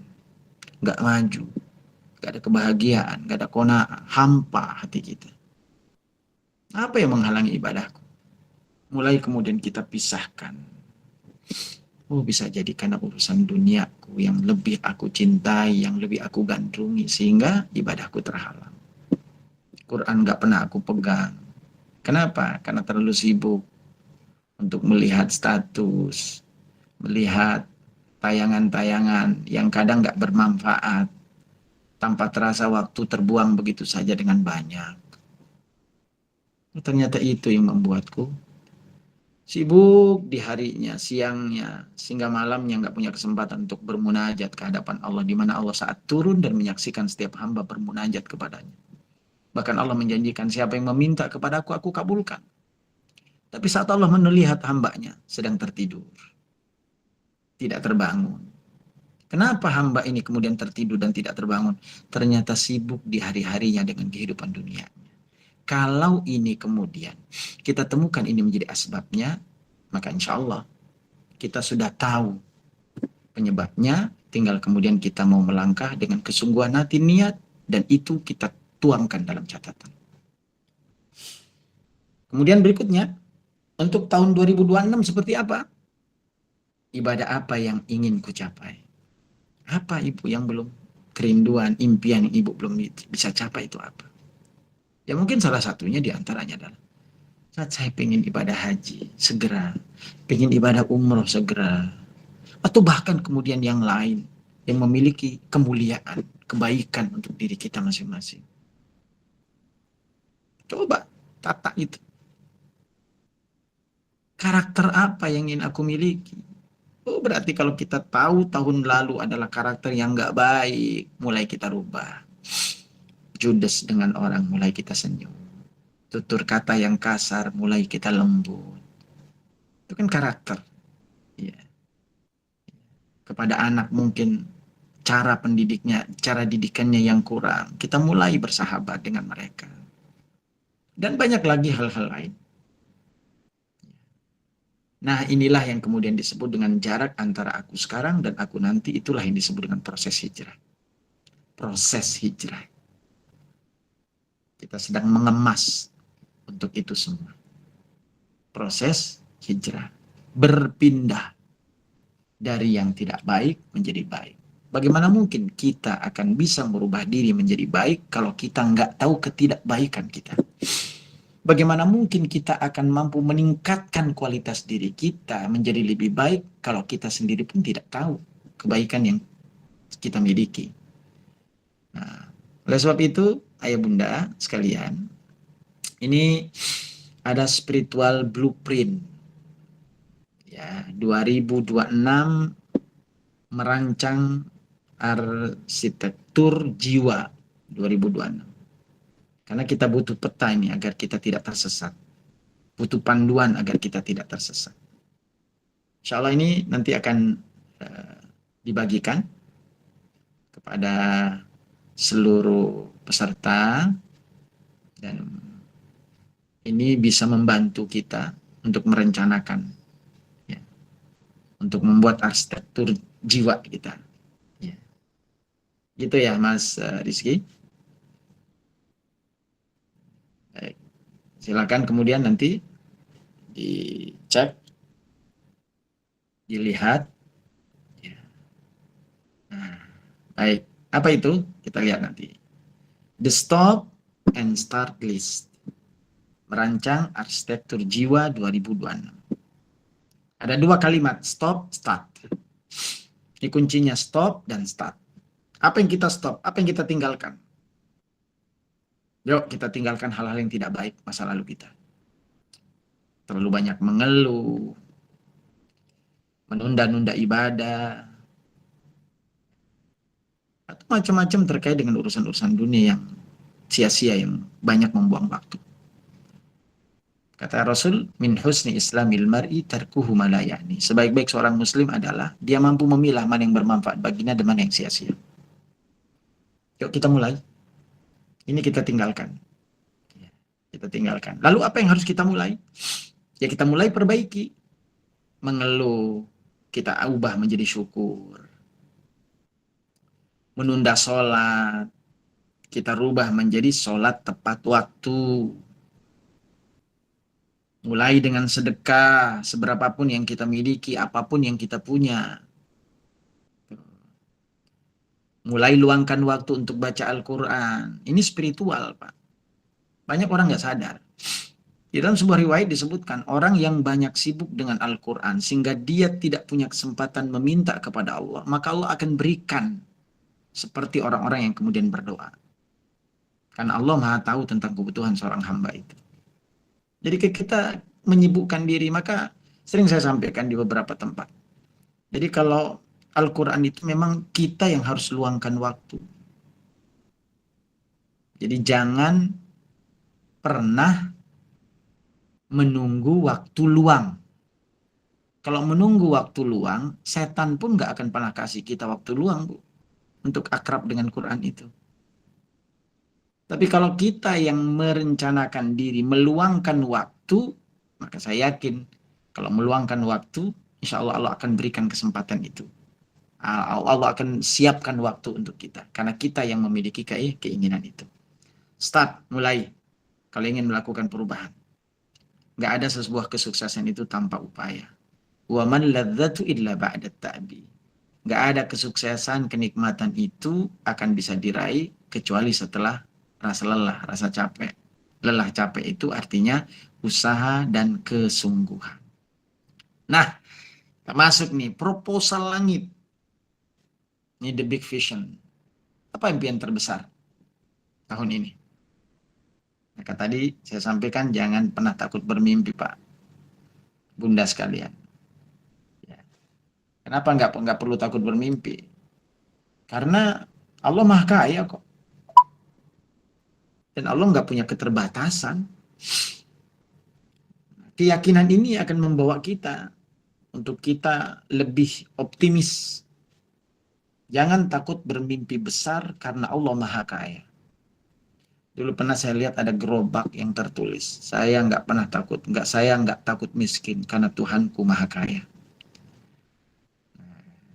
Nggak maju. Nggak ada kebahagiaan, nggak ada qanaah, hampa hati kita. Apa yang menghalangi ibadahku? Mulai kemudian kita pisahkan. Oh, bisa jadi karena urusan duniaku yang lebih aku cintai, yang lebih aku gandrungi, sehingga ibadahku terhalang. Quran nggak pernah aku pegang. Kenapa? Karena terlalu sibuk untuk melihat status, melihat tayangan-tayangan yang kadang nggak bermanfaat, tanpa terasa waktu terbuang begitu saja dengan banyak. Ternyata itu yang membuatku sibuk di harinya, siangnya, sehingga malamnya nggak punya kesempatan untuk bermunajat ke hadapan Allah, di mana Allah saat turun dan menyaksikan setiap hamba bermunajat kepadanya. Bahkan Allah menjanjikan, siapa yang meminta kepadaku, aku kabulkan. Tapi saat Allah melihat hambanya sedang tertidur, tidak terbangun. Kenapa hamba ini kemudian tertidur dan tidak terbangun? Ternyata sibuk di hari-harinya dengan kehidupan dunia. Kalau ini kemudian kita temukan ini menjadi asbabnya, maka insya Allah kita sudah tahu penyebabnya, tinggal kemudian kita mau melangkah dengan kesungguhan hati, niat, dan itu kita tuangkan dalam catatan. Kemudian berikutnya, untuk tahun 2026 seperti apa? Ibadah apa yang ingin ku capai? Apa ibu yang belum, kerinduan, impian yang ibu belum bisa capai itu apa? Ya mungkin salah satunya diantaranya adalah saat saya pengen ibadah haji segera, pengen ibadah umroh segera, atau bahkan kemudian yang lain yang memiliki kemuliaan, kebaikan untuk diri kita masing-masing. Coba tata itu. Karakter apa yang ingin aku miliki? Oh, berarti kalau kita tahu tahun lalu adalah karakter yang nggak baik, mulai kita rubah. Judes dengan orang, mulai kita senyum. Tutur kata yang kasar, mulai kita lembut. Itu kan karakter. Ya. Kepada anak mungkin cara pendidiknya, cara didikannya yang kurang. Kita mulai bersahabat dengan mereka. Dan banyak lagi hal-hal lain. Nah, inilah yang kemudian disebut dengan jarak antara aku sekarang dan aku nanti. Itulah yang disebut dengan proses hijrah. Proses hijrah. Kita sedang mengemas untuk itu semua. Proses hijrah. Berpindah dari yang tidak baik menjadi baik. Bagaimana mungkin kita akan bisa merubah diri menjadi baik kalau kita nggak tahu ketidakbaikan kita? Bagaimana mungkin kita akan mampu meningkatkan kualitas diri kita menjadi lebih baik kalau kita sendiri pun tidak tahu kebaikan yang kita miliki? Nah, oleh sebab itu, ayah bunda sekalian, ini ada spiritual blueprint. Ya, 2026 merancang arsitektur jiwa 2026. Karena kita butuh peta ini agar kita tidak tersesat. Butuh panduan agar kita tidak tersesat. Insya Allah ini nanti akan dibagikan kepada seluruh peserta. Dan ini bisa membantu kita untuk merencanakan. Ya, untuk membuat arsitektur jiwa kita. Ya. Gitu ya Mas Rizky. Baik. Silakan kemudian nanti dicek, dilihat. Ya. Nah, baik. Apa itu? Kita lihat nanti. The Stop and Start List. Merancang arsitektur jiwa 2026. Ada dua kalimat, stop, start. Ini kuncinya stop dan start. Apa yang kita stop? Apa yang kita tinggalkan? Yuk kita tinggalkan hal-hal yang tidak baik masa lalu kita. Terlalu banyak mengeluh, menunda-nunda ibadah, atau macam-macam terkait dengan urusan-urusan dunia yang sia-sia, yang banyak membuang waktu. Kata Rasul, min husni islamil mar'i tarkuhu ma la ya'ni. Sebaik-baik seorang muslim adalah dia mampu memilah mana yang bermanfaat baginya dan mana yang sia-sia. Yuk kita mulai. Ini kita tinggalkan. Kita tinggalkan. Lalu apa yang harus kita mulai? Ya kita mulai perbaiki. Mengeluh, kita ubah menjadi syukur. Menunda sholat, kita rubah menjadi sholat tepat waktu. Mulai dengan sedekah, seberapapun yang kita miliki, apapun yang kita punya. Mulai luangkan waktu untuk baca Al-Quran. Ini spiritual, Pak. Banyak orang nggak sadar. Di dalam sebuah riwayat disebutkan, orang yang banyak sibuk dengan Al-Quran, sehingga dia tidak punya kesempatan meminta kepada Allah, maka Allah akan berikan seperti orang-orang yang kemudian berdoa. Karena Allah Maha tahu tentang kebutuhan seorang hamba itu. Jadi kita menyibukkan diri, maka sering saya sampaikan di beberapa tempat. Jadi kalau Al-Quran itu memang kita yang harus luangkan waktu. Jadi jangan pernah menunggu waktu luang. Kalau menunggu waktu luang, setan pun gak akan pernah kasih kita waktu luang, Bu, untuk akrab dengan Quran itu. Tapi kalau kita yang merencanakan diri, meluangkan waktu, maka saya yakin kalau meluangkan waktu, insya Allah Allah akan berikan kesempatan itu. Allah akan siapkan waktu untuk kita. Karena kita yang memiliki keinginan itu. Start, mulai. Kalau ingin melakukan perubahan. Gak ada sebuah kesuksesan itu tanpa upaya. Wa man ladzatu illa ba'da ta'bi. Gak ada kesuksesan, kenikmatan itu akan bisa diraih kecuali setelah rasa lelah, rasa capek. Lelah capek itu artinya usaha dan kesungguhan. Nah, kita masuk nih, proposal langit. Ini the big vision. Apa impian terbesar tahun ini? Nah, Maka tadi saya sampaikan jangan pernah takut bermimpi, Pak, Bunda sekalian. Ya. Kenapa nggak perlu takut bermimpi? Karena Allah Maha Kaya kok. Dan Allah nggak punya keterbatasan. Keyakinan ini akan membawa kita untuk kita lebih optimis. Jangan takut bermimpi besar karena Allah Maha Kaya. Dulu pernah saya lihat ada gerobak yang tertulis, saya nggak takut miskin karena Tuhanku Maha Kaya.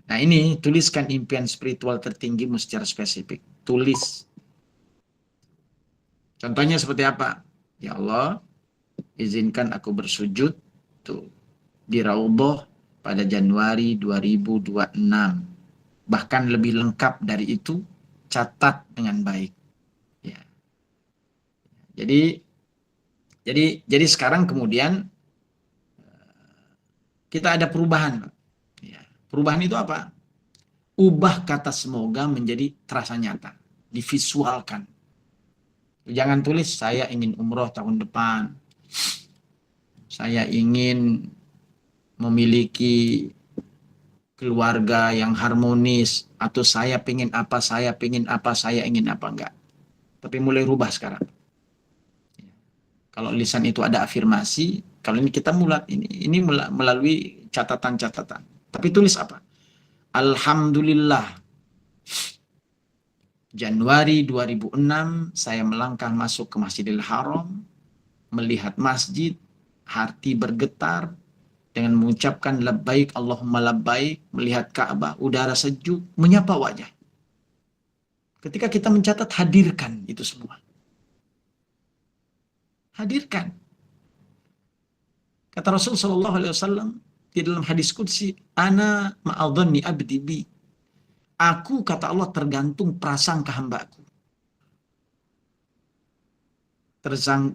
Nah ini, tuliskan impian spiritual tertinggimu secara spesifik. Tulis. Contohnya seperti apa? Ya Allah, izinkan aku bersujud tuh di Raudhah pada Januari 2026. Bahkan lebih lengkap dari itu, catat dengan baik. Ya. Jadi sekarang kemudian kita ada perubahan. Ya. Perubahan itu apa? Ubah kata semoga menjadi terasa nyata, divisualkan. Jangan tulis saya ingin umroh tahun depan, saya ingin memiliki keluarga yang harmonis, atau saya ingin apa, saya ingin apa, enggak. Tapi mulai rubah sekarang. Kalau lisan itu ada afirmasi, kalau ini kita ini melalui catatan-catatan. Tapi tulis apa? Alhamdulillah, Januari 2006 saya melangkah masuk ke Masjidil Haram, melihat masjid, hati bergetar dengan mengucapkan labbaik Allahumma labbaik, melihat Ka'bah, udara sejuk, menyapa wajah. Ketika kita mencatat, hadirkan itu semua. Hadirkan. Kata Rasul sallallahu alaihi wasallam di dalam hadis qudsi, ana ma'adhanni abdi bi. Aku, kata Allah, tergantung prasangka hambaku.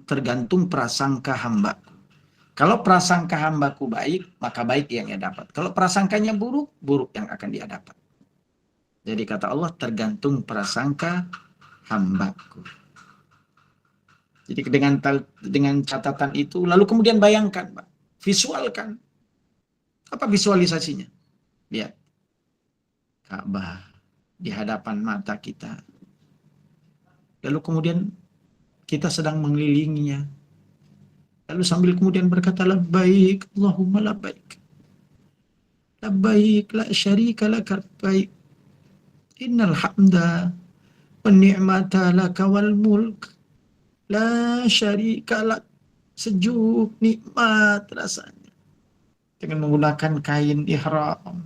Tergantung prasangka hambaku. Kalau prasangka hambaku baik, maka baik yang ia dapat. Kalau prasangkanya buruk, buruk yang akan dia dapat. Jadi kata Allah, tergantung prasangka hambaku. Jadi dengan catatan itu, lalu kemudian bayangkan, Pak, visualkan. Apa visualisasinya? Lihat. Ka'bah di hadapan mata kita. Lalu kemudian kita sedang mengelilinginya. Lalu sambil kemudian berkata, labbaik, Allahumma labbaik. Labbaik, la syarika laka labbaik. Innal hamda wa ni'mata laka wal mulk. La syarika lak. Sejuk, nikmat rasanya. Dengan menggunakan kain ihram,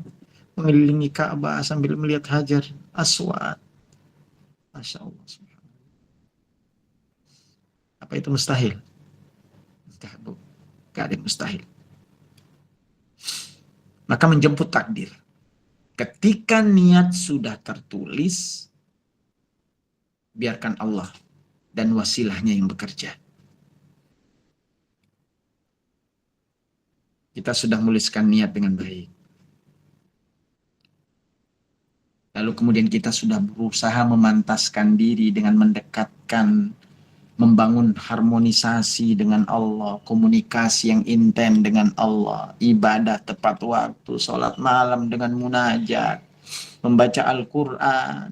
mengelilingi Ka'bah sambil melihat Hajar Aswad. Masya Allah. Apa itu mustahil? Enggak, Bu. Enggak ada yang mustahil. Maka menjemput takdir. Ketika niat sudah tertulis, biarkan Allah dan wasilahnya yang bekerja. Kita sudah menuliskan niat dengan baik. Lalu kemudian kita sudah berusaha memantaskan diri dengan mendekatkan, membangun harmonisasi dengan Allah, komunikasi yang intens dengan Allah, ibadah tepat waktu, sholat malam dengan munajat, membaca Al-Quran.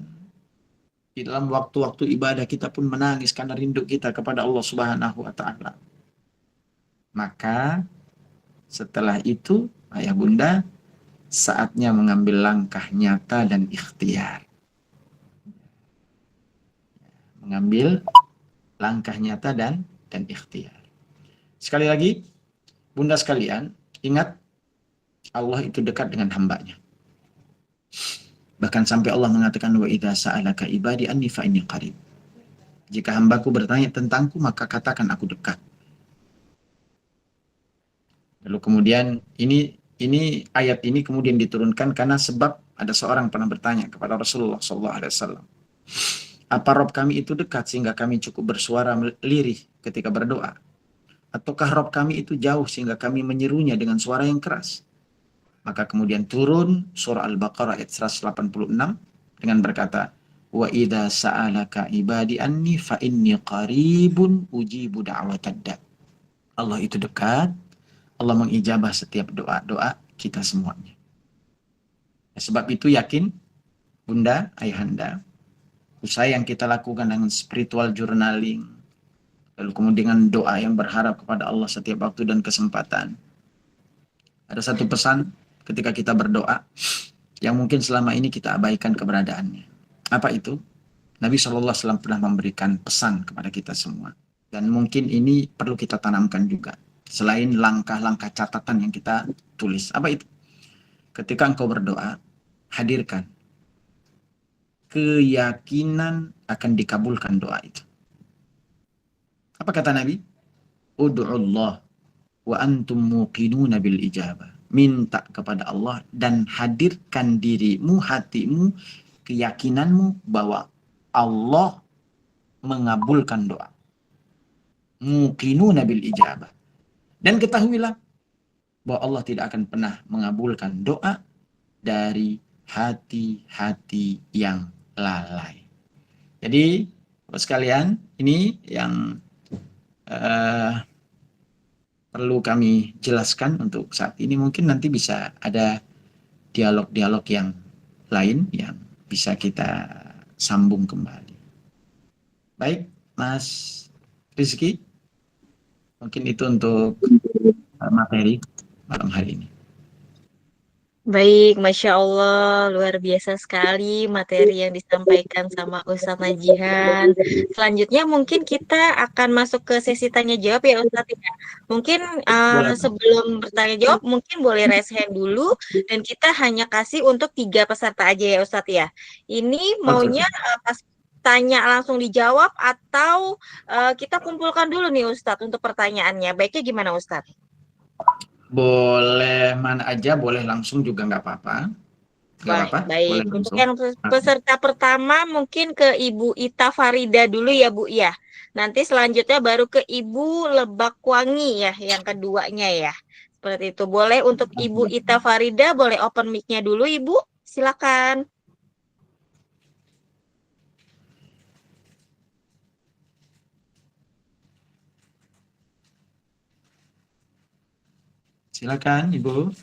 Di dalam waktu-waktu ibadah kita pun menangis karena rindu kita kepada Allah Subhanahu wa Ta'ala. Maka setelah itu, ayah bunda, saatnya mengambil langkah nyata dan ikhtiar. Mengambil langkah nyata dan ikhtiar. Sekali lagi, bunda sekalian, ingat Allah itu dekat dengan hambanya. Bahkan sampai Allah mengatakan, wa idza sa'alaka ibadi anni fa inni qarib. Jika hambaku bertanya tentangku, maka katakan aku dekat. Lalu kemudian ini ayat ini kemudian diturunkan karena sebab ada seorang pernah bertanya kepada Rasulullah SAW, apa Rob kami itu dekat sehingga kami cukup bersuara lirih ketika berdoa? Ataukah Rob kami itu jauh sehingga kami menyerunya dengan suara yang keras? Maka kemudian turun surah Al-Baqarah ayat 186 dengan berkata, wa idza sa'alaka ibadi anni fa inni qaribun ujibu da'watad da'. Allah itu dekat, Allah mengijabah setiap doa-doa kita semuanya. Sebab itu yakin Bunda, Ayahanda, usaha yang kita lakukan dengan spiritual journaling, lalu kemudian dengan doa yang berharap kepada Allah setiap waktu dan kesempatan. Ada satu pesan ketika kita berdoa yang mungkin selama ini kita abaikan keberadaannya. Apa itu? Nabi SAW pernah memberikan pesan kepada kita semua. Dan mungkin ini perlu kita tanamkan juga. Selain langkah-langkah catatan yang kita tulis. Apa itu? Ketika engkau berdoa, hadirkan keyakinan akan dikabulkan doa itu. Apa kata Nabi? Ud'ullah wa antum muqinuna bil ijabah. Minta kepada Allah dan hadirkan dirimu, hatimu, keyakinanmu bahwa Allah mengabulkan doa. Muqinuna bil ijabah. Dan ketahuilah bahwa Allah tidak akan pernah mengabulkan doa dari hati-hati yang lalai. Jadi, Bapak sekalian, ini yang perlu kami jelaskan untuk saat ini. Mungkin nanti bisa ada dialog-dialog yang lain yang bisa kita sambung kembali. Baik, Mas Rizky, mungkin itu untuk materi malam hari ini. Baik, Masya Allah, luar biasa sekali materi yang disampaikan sama Ustadz Najihan. Selanjutnya mungkin kita akan masuk ke sesi tanya jawab ya Ustadz ya. Mungkin Boleh. sebelum bertanya jawab, mungkin boleh raise hand dulu dan kita hanya kasih untuk 3 peserta aja ya Ustadz ya. Ini maunya pas tanya langsung dijawab atau kita kumpulkan dulu nih Ustadz untuk pertanyaannya. Baiknya gimana Ustadz? Boleh mana aja, boleh langsung juga nggak apa-apa. Nggak apa-apa, Baik. boleh Untuk langsung. yang peserta pertama mungkin ke Ibu Ita Farida dulu ya Bu ya. Nanti selanjutnya baru ke Ibu Lebakwangi ya, yang keduanya ya. Seperti itu. Boleh untuk Ibu Ita Farida, boleh open mic-nya dulu Ibu. Silakan. Silakan Ibu.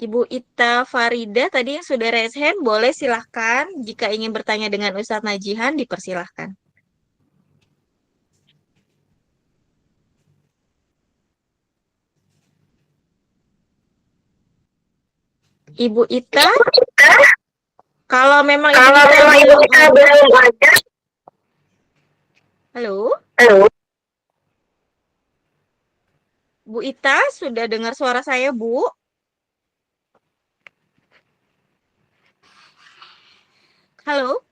Ibu Ita Farida tadi yang sudah raise hand, boleh silahkan. Jika ingin bertanya dengan Ustadz Najihan, dipersilahkan. Ibu Ita, kalau memang Ibu Ita belum ada. Halo? Bu Ita, sudah dengar suara saya, Bu? Halo?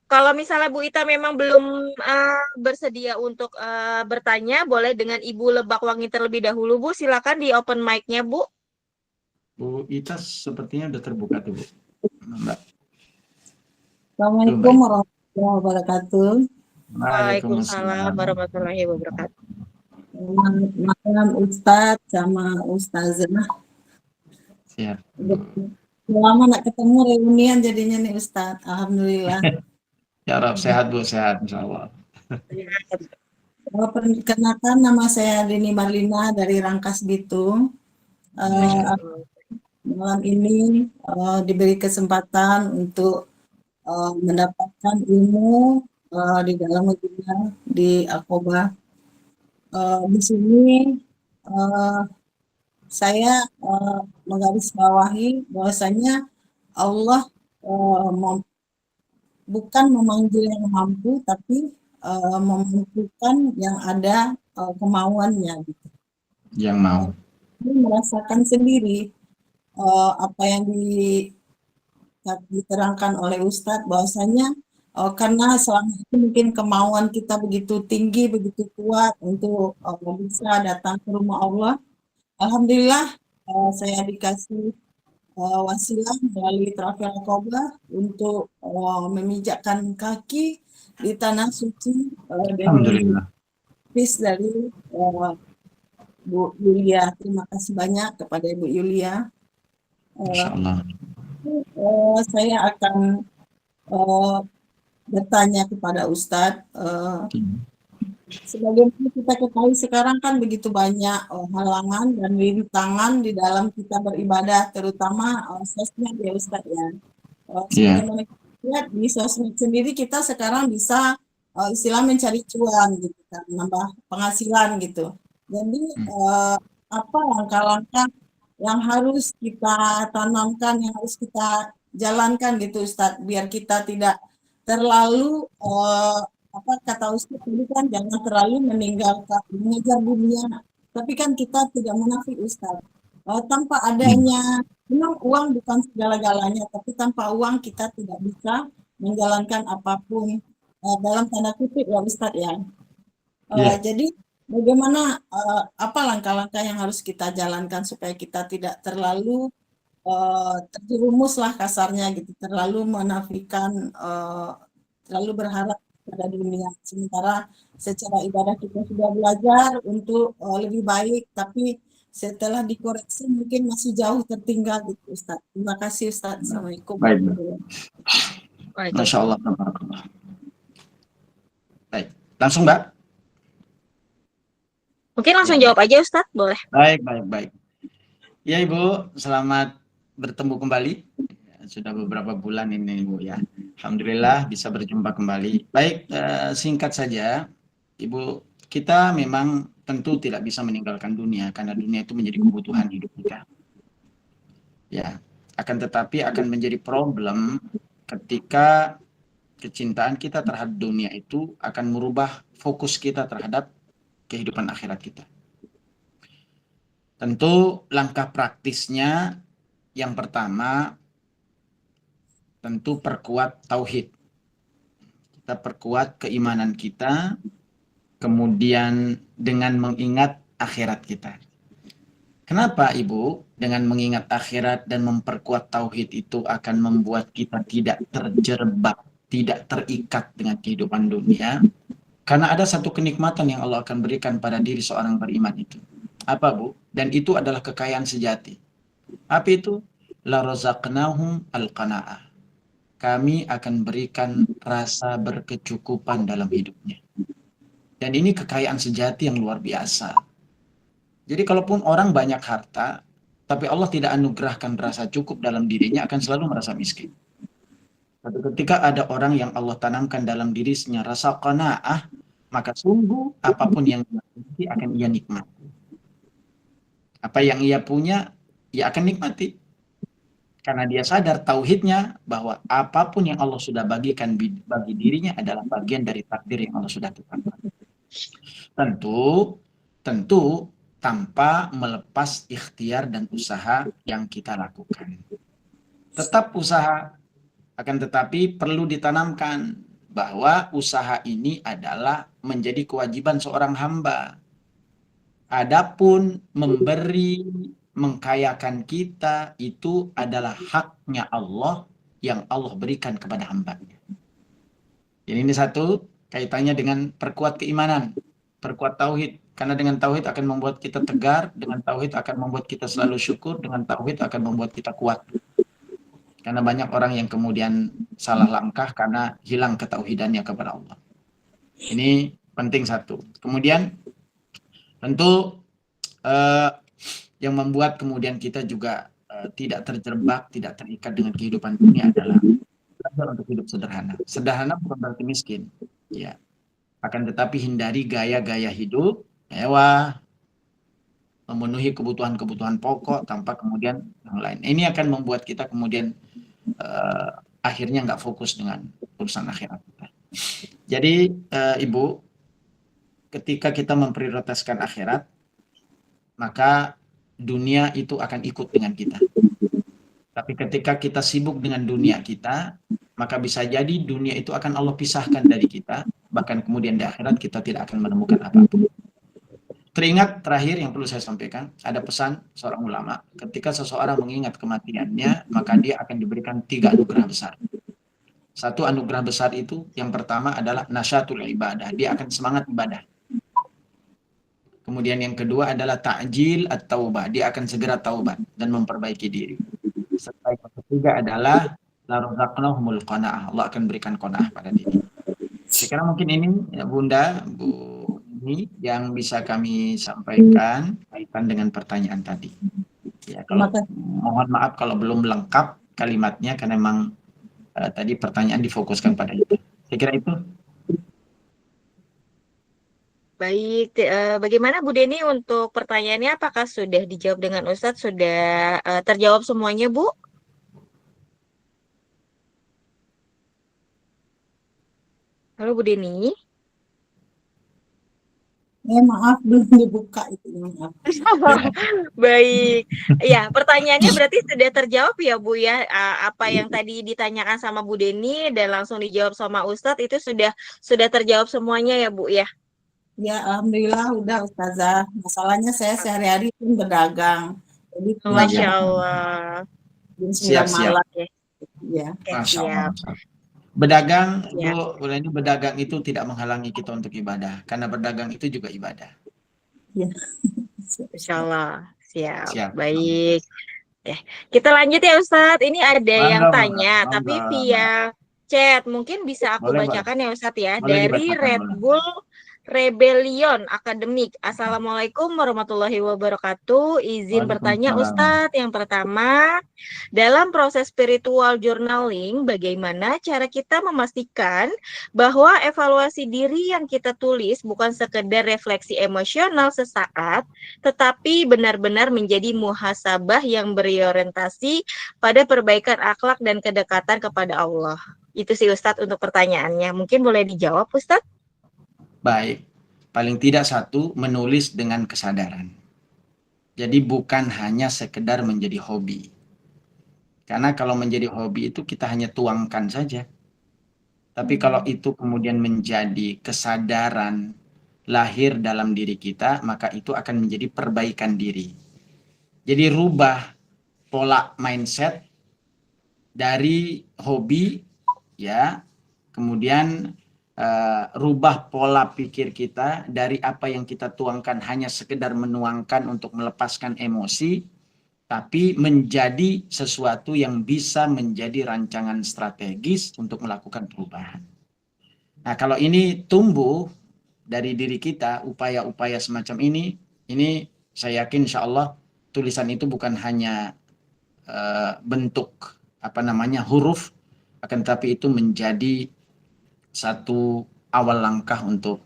Kalau misalnya Bu Ita memang belum bersedia untuk bertanya, boleh dengan Ibu Lebakwangi terlebih dahulu, Bu. Silakan di open mic-nya, Bu. Bu Ita sepertinya udah terbuka tuh, Bu. Mbak. Assalamualaikum warahmatullahi wabarakatuh. Waalaikumsalam warahmatullahi wabarakatuh. Selamat malam Ustadz sama Ustazah. Siap. Lama nak ketemu reunian jadinya nih Ustadz. Alhamdulillah. Ya Rob, sehat Bu, sehat insya Allah. Perkenalkan, nama saya Dini Marlina dari Rangkas Bitung. Malam ini diberi kesempatan untuk mendapatkan ilmu di dalam Madinah di Aqobah. Di sini saya menggarisbawahi bahwasanya Allah bukan memanggil yang mampu, tapi memampukan yang ada kemauannya. Gitu. Yang mau. Merasakan sendiri apa yang diterangkan oleh Ustadz bahwasanya karena selama itu mungkin kemauan kita begitu tinggi, begitu kuat untuk bisa datang ke rumah Allah. Alhamdulillah saya dikasih wasilah melalui Travel Aqobah untuk memijakkan kaki di tanah suci dari Bu Yulia. Terima kasih banyak kepada Ibu Yulia. Eh, Masya Allah. saya akan eh, bertanya kepada Ustadz. Sebagaimana kita ketahui sekarang kan begitu banyak halangan dan rintangan di dalam kita beribadah, terutama sosmed ya Ustadz ya. Iya. Sebagaimana kita lihat di sosmed sendiri kita sekarang bisa istilah mencari cuan gitu kan, nambah penghasilan gitu. Jadi apa langkah-langkah yang harus kita tanamkan, yang harus kita jalankan gitu Ustadz, biar kita tidak terlalu apa kata Ustadz tadi kan jangan terlalu meninggalkan mengejar dunia, tapi kan kita tidak munafik Ustadz. Tanpa adanya memang uang bukan segala-galanya, tapi tanpa uang kita tidak bisa menjalankan apapun dalam tanda kutip ya Ustadz ya. Iya. Jadi bagaimana apa langkah-langkah yang harus kita jalankan supaya kita tidak terlalu terjerumus lah kasarnya gitu, terlalu menafikan, terlalu berharap pada dunia. Sementara secara ibadah kita sudah belajar untuk lebih baik, tapi setelah dikoreksi mungkin masih jauh tertinggal gitu Ustaz. Terima kasih Ustaz. Assalamualaikum Baik, Mbak. warahmatullahi Masya Waalaikumsalam. Allah. Tabarakallah. Baik. Langsung, Mbak? Mungkin langsung Ya, jawab aja Ustadz, boleh. baik. Ya, Ibu, selamat bertemu kembali. Sudah beberapa bulan ini, Ibu ya. Alhamdulillah bisa berjumpa kembali. Baik, singkat saja, Ibu, kita memang tentu tidak bisa meninggalkan dunia karena dunia itu menjadi kebutuhan hidup kita. Ya, akan tetapi akan menjadi problem ketika kecintaan kita terhadap dunia itu akan merubah fokus kita terhadap kehidupan akhirat kita. Tentu langkah praktisnya yang pertama tentu perkuat tauhid. Kita perkuat keimanan kita, kemudian dengan mengingat akhirat kita. Kenapa Ibu? Dengan mengingat akhirat dan memperkuat tauhid itu akan membuat kita tidak terjebak, tidak terikat dengan kehidupan dunia. Karena ada satu kenikmatan yang Allah akan berikan pada diri seorang beriman itu. Apa Bu? Dan itu adalah kekayaan sejati. Apa itu? La razaqnahum al-qana'ah. Kami akan berikan rasa berkecukupan dalam hidupnya. Dan ini kekayaan sejati yang luar biasa. Jadi kalaupun orang banyak harta, tapi Allah tidak anugerahkan rasa cukup dalam dirinya, akan selalu merasa miskin. Tapi ketika ada orang yang Allah tanamkan dalam dirinya rasa qanaah, maka sungguh apapun yang dia miliki akan ia nikmati. Apa yang ia punya, ia akan nikmati. Karena dia sadar tauhidnya bahwa apapun yang Allah sudah bagikan bagi dirinya adalah bagian dari takdir yang Allah sudah tetapkan. Tentu tanpa melepas ikhtiar dan usaha yang kita lakukan. Tetap usaha, akan tetapi perlu ditanamkan bahwa usaha ini adalah menjadi kewajiban seorang hamba. Adapun memberi, mengkayakan kita itu adalah haknya Allah yang Allah berikan kepada hambanya. Jadi ini satu kaitannya dengan perkuat keimanan, perkuat tauhid. Karena dengan tauhid akan membuat kita tegar, dengan tauhid akan membuat kita selalu syukur, dengan tauhid akan membuat kita kuat. Karena banyak orang yang kemudian salah langkah karena hilang ketauhidannya kepada Allah. Ini penting satu. Kemudian tentu yang membuat kemudian kita juga tidak terjebak, tidak terikat dengan kehidupan dunia adalah belajar untuk hidup sederhana. Sederhana bukan berarti miskin, ya. Akan tetapi hindari gaya-gaya hidup mewah, memenuhi kebutuhan-kebutuhan pokok tanpa kemudian yang lain. Ini akan membuat kita kemudian akhirnya nggak fokus dengan urusan akhirat kita. Jadi Ibu, ketika kita memprioritaskan akhirat, maka dunia itu akan ikut dengan kita. Tapi ketika kita sibuk dengan dunia kita, maka bisa jadi dunia itu akan Allah pisahkan dari kita, bahkan kemudian di akhirat kita tidak akan menemukan apapun. Teringat terakhir yang perlu saya sampaikan, ada pesan seorang ulama, ketika seseorang mengingat kematiannya, maka dia akan diberikan 3 anugerah besar. Satu anugerah besar itu, yang pertama adalah nasyatul ibadah, dia akan semangat ibadah. Kemudian yang kedua adalah ta'jil at-taubah, dia akan segera taubat dan memperbaiki diri. serta yang ketiga adalah la razaqnahumul qanaah. Allah akan berikan qanaah pada diri. Saya kira mungkin ini ya, Bunda, Bu ini yang bisa kami sampaikan kaitan dengan pertanyaan tadi. Ya, Terima kalau kasih. mohon maaf kalau belum lengkap kalimatnya karena memang tadi pertanyaan difokuskan pada itu. Saya kira itu. Baik, bagaimana Bu Deni untuk pertanyaannya? Apakah sudah dijawab dengan Ustadz? Sudah terjawab semuanya, Bu? Halo Bu Deni. Maaf belum dibuka itu, maaf. Baik, ya pertanyaannya berarti sudah terjawab ya Bu ya. Apa yang tadi ditanyakan sama Bu Deni dan langsung dijawab sama Ustadz itu sudah terjawab semuanya ya Bu ya. Ya, alhamdulillah udah Ustazah. Masalahnya saya sehari-hari pun berdagang. Jadi pulang Masya Ya, Allah. jam 9 siap. malam. Oke, Ya. oke, Masya Allah. siap, Masya Allah. Berdagang, siap. Bu, ini berdagang itu tidak menghalangi kita untuk ibadah. Karena berdagang itu juga ibadah. Ya. Insya Allah, siap. Siap. Baik. Oke, kita lanjut ya Ustadz. Ini ada yang Bangga, bangga, tanya, tapi bangga. via chat. Mungkin bisa aku Boleh, boleh. bacakan ya Ustadz ya. Boleh Dari dibacakan, Red boleh. Bull Rebellion Akademik. Assalamualaikum warahmatullahi wabarakatuh. Izin bertanya Waalaikumsalam. Ustadz. Yang pertama, dalam proses spiritual journaling, bagaimana cara kita memastikan bahwa evaluasi diri yang kita tulis bukan sekedar refleksi emosional sesaat, tetapi benar-benar menjadi muhasabah yang berorientasi pada perbaikan akhlak dan kedekatan kepada Allah. Itu sih Ustadz untuk pertanyaannya. Mungkin boleh dijawab Ustadz? Baik. Paling tidak satu, menulis dengan kesadaran. Jadi bukan hanya sekedar menjadi hobi. Karena kalau menjadi hobi itu kita hanya tuangkan saja. Tapi kalau itu kemudian menjadi kesadaran lahir dalam diri kita, maka itu akan menjadi perbaikan diri. Jadi rubah pola mindset dari hobi, ya, kemudian rubah pola pikir kita dari apa yang kita tuangkan hanya sekedar menuangkan untuk melepaskan emosi, tapi menjadi sesuatu yang bisa menjadi rancangan strategis untuk melakukan perubahan. Nah, kalau ini tumbuh dari diri kita, upaya-upaya semacam ini saya yakin insya Allah tulisan itu bukan hanya bentuk huruf, akan tetapi itu menjadi satu awal langkah untuk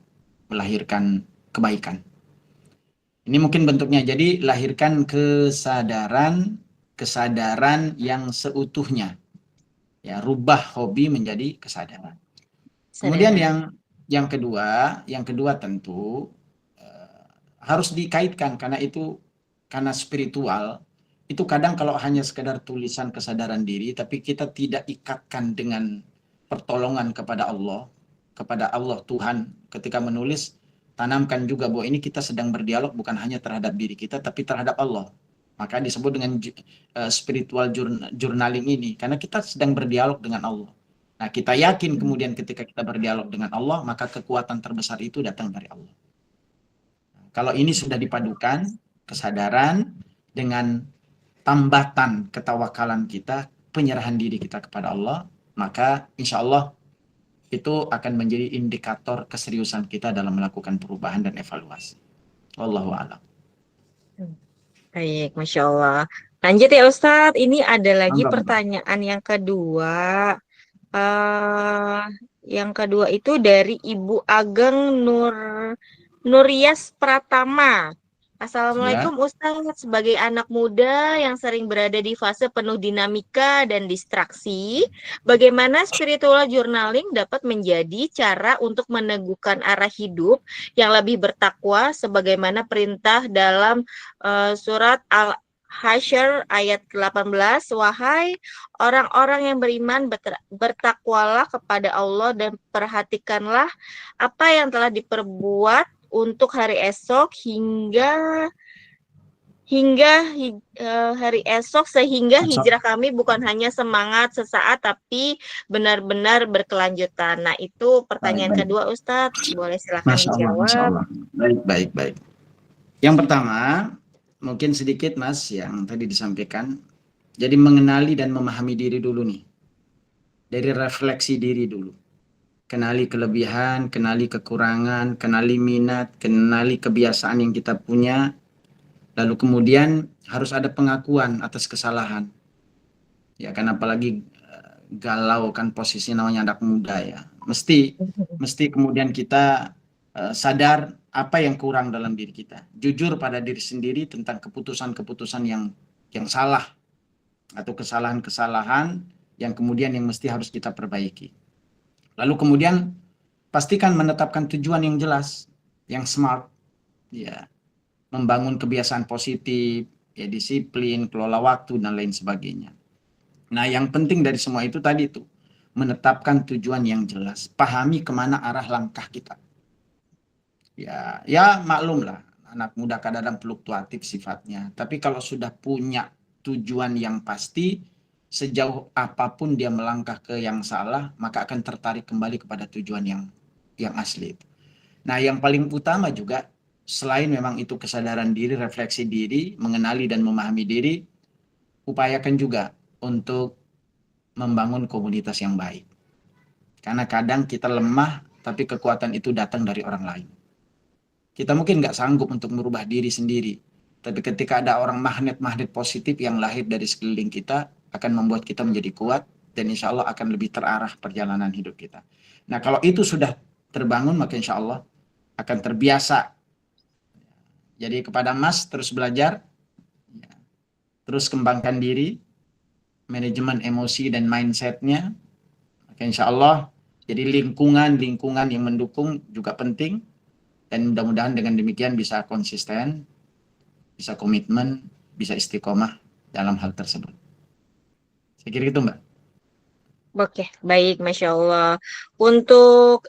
melahirkan kebaikan. Ini mungkin bentuknya. Jadi lahirkan kesadaran yang seutuhnya. Ya, rubah hobi menjadi kesadaran. Kemudian yang kedua tentu harus dikaitkan karena spiritual itu kadang kalau hanya sekedar tulisan kesadaran diri tapi kita tidak ikatkan dengan pertolongan kepada Allah Tuhan ketika menulis, tanamkan juga bahwa ini kita sedang berdialog bukan hanya terhadap diri kita tapi terhadap Allah. Maka disebut dengan spiritual journaling ini karena kita sedang berdialog dengan Allah. Nah, kita yakin kemudian ketika kita berdialog dengan Allah, maka kekuatan terbesar itu datang dari Allah. Kalau ini sudah dipadukan, kesadaran dengan tambatan ketawakalan kita, penyerahan diri kita kepada Allah, maka insya Allah itu akan menjadi indikator keseriusan kita dalam melakukan perubahan dan evaluasi. Wallahu a'lam. Baik, Masya Allah. Lanjut ya Ustadz, ini ada lagi Bangga. pertanyaan yang kedua. Yang kedua itu dari Ibu Ageng Nuryas Pratama. Assalamualaikum Ustadz, sebagai anak muda yang sering berada di fase penuh dinamika dan distraksi, bagaimana spiritual journaling dapat menjadi cara untuk meneguhkan arah hidup yang lebih bertakwa sebagaimana perintah dalam surat Al-Hasyr ayat 18, wahai orang-orang yang beriman, bertakwalah kepada Allah dan perhatikanlah apa yang telah diperbuat untuk hari esok hingga hari esok, sehingga hijrah kami bukan hanya semangat sesaat tapi benar-benar berkelanjutan. Nah, itu pertanyaan kedua Ustadz, boleh silakan dijawab. Masya Allah. Baik. Yang pertama, mungkin sedikit Mas yang tadi disampaikan. Jadi mengenali dan memahami diri dulu nih. Dari refleksi diri dulu. Kenali kelebihan, kenali kekurangan, kenali minat, kenali kebiasaan yang kita punya. Lalu kemudian harus ada pengakuan atas kesalahan. Ya kan apalagi galau kan posisinya namanya anak muda ya. Mesti kemudian kita sadar apa yang kurang dalam diri kita. Jujur pada diri sendiri tentang keputusan-keputusan yang salah atau kesalahan-kesalahan yang kemudian yang mesti harus kita perbaiki. Lalu kemudian pastikan menetapkan tujuan yang jelas, yang smart, ya, membangun kebiasaan positif, ya disiplin, kelola waktu dan lain sebagainya. Nah, yang penting dari semua itu tadi tuh menetapkan tujuan yang jelas, pahami kemana arah langkah kita. Ya maklum lah, anak muda kadang-kadang fluktuatif sifatnya. Tapi kalau sudah punya tujuan yang pasti, sejauh apapun dia melangkah ke yang salah, maka akan tertarik kembali kepada tujuan yang asli. Nah, yang paling utama juga, selain memang itu kesadaran diri, refleksi diri, mengenali dan memahami diri, upayakan juga untuk membangun komunitas yang baik. Karena kadang kita lemah, tapi kekuatan itu datang dari orang lain. Kita mungkin nggak sanggup untuk merubah diri sendiri, tapi ketika ada orang magnet-magnet positif yang lahir dari sekeliling kita, akan membuat kita menjadi kuat, dan insya Allah akan lebih terarah perjalanan hidup kita. Nah, kalau itu sudah terbangun, maka insya Allah akan terbiasa. Jadi kepada Mas, terus belajar, terus kembangkan diri, manajemen emosi dan mindsetnya, maka insya Allah jadi lingkungan yang mendukung juga penting, dan mudah-mudahan dengan demikian bisa konsisten, bisa komitmen, bisa istiqomah dalam hal tersebut. Saya kira itu, Mbak. Oke, baik, Masya Allah. Untuk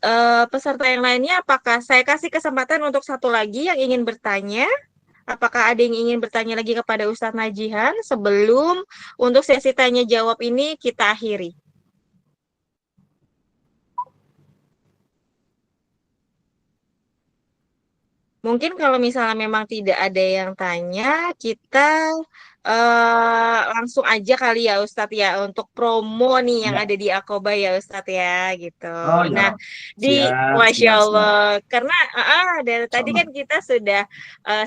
peserta yang lainnya, apakah saya kasih kesempatan untuk satu lagi yang ingin bertanya? Apakah ada yang ingin bertanya lagi kepada Ustadz Najihan sebelum untuk sesi tanya jawab ini kita akhiri? Mungkin kalau misalnya memang tidak ada yang tanya, kita langsung aja kali ya Ustadz ya untuk promo nih yang Ya. ada di Akoba ya Ustadz ya gitu. Oh ya, Nah, di Masya siap. Allah, karena dari tadi Insya kan kita sudah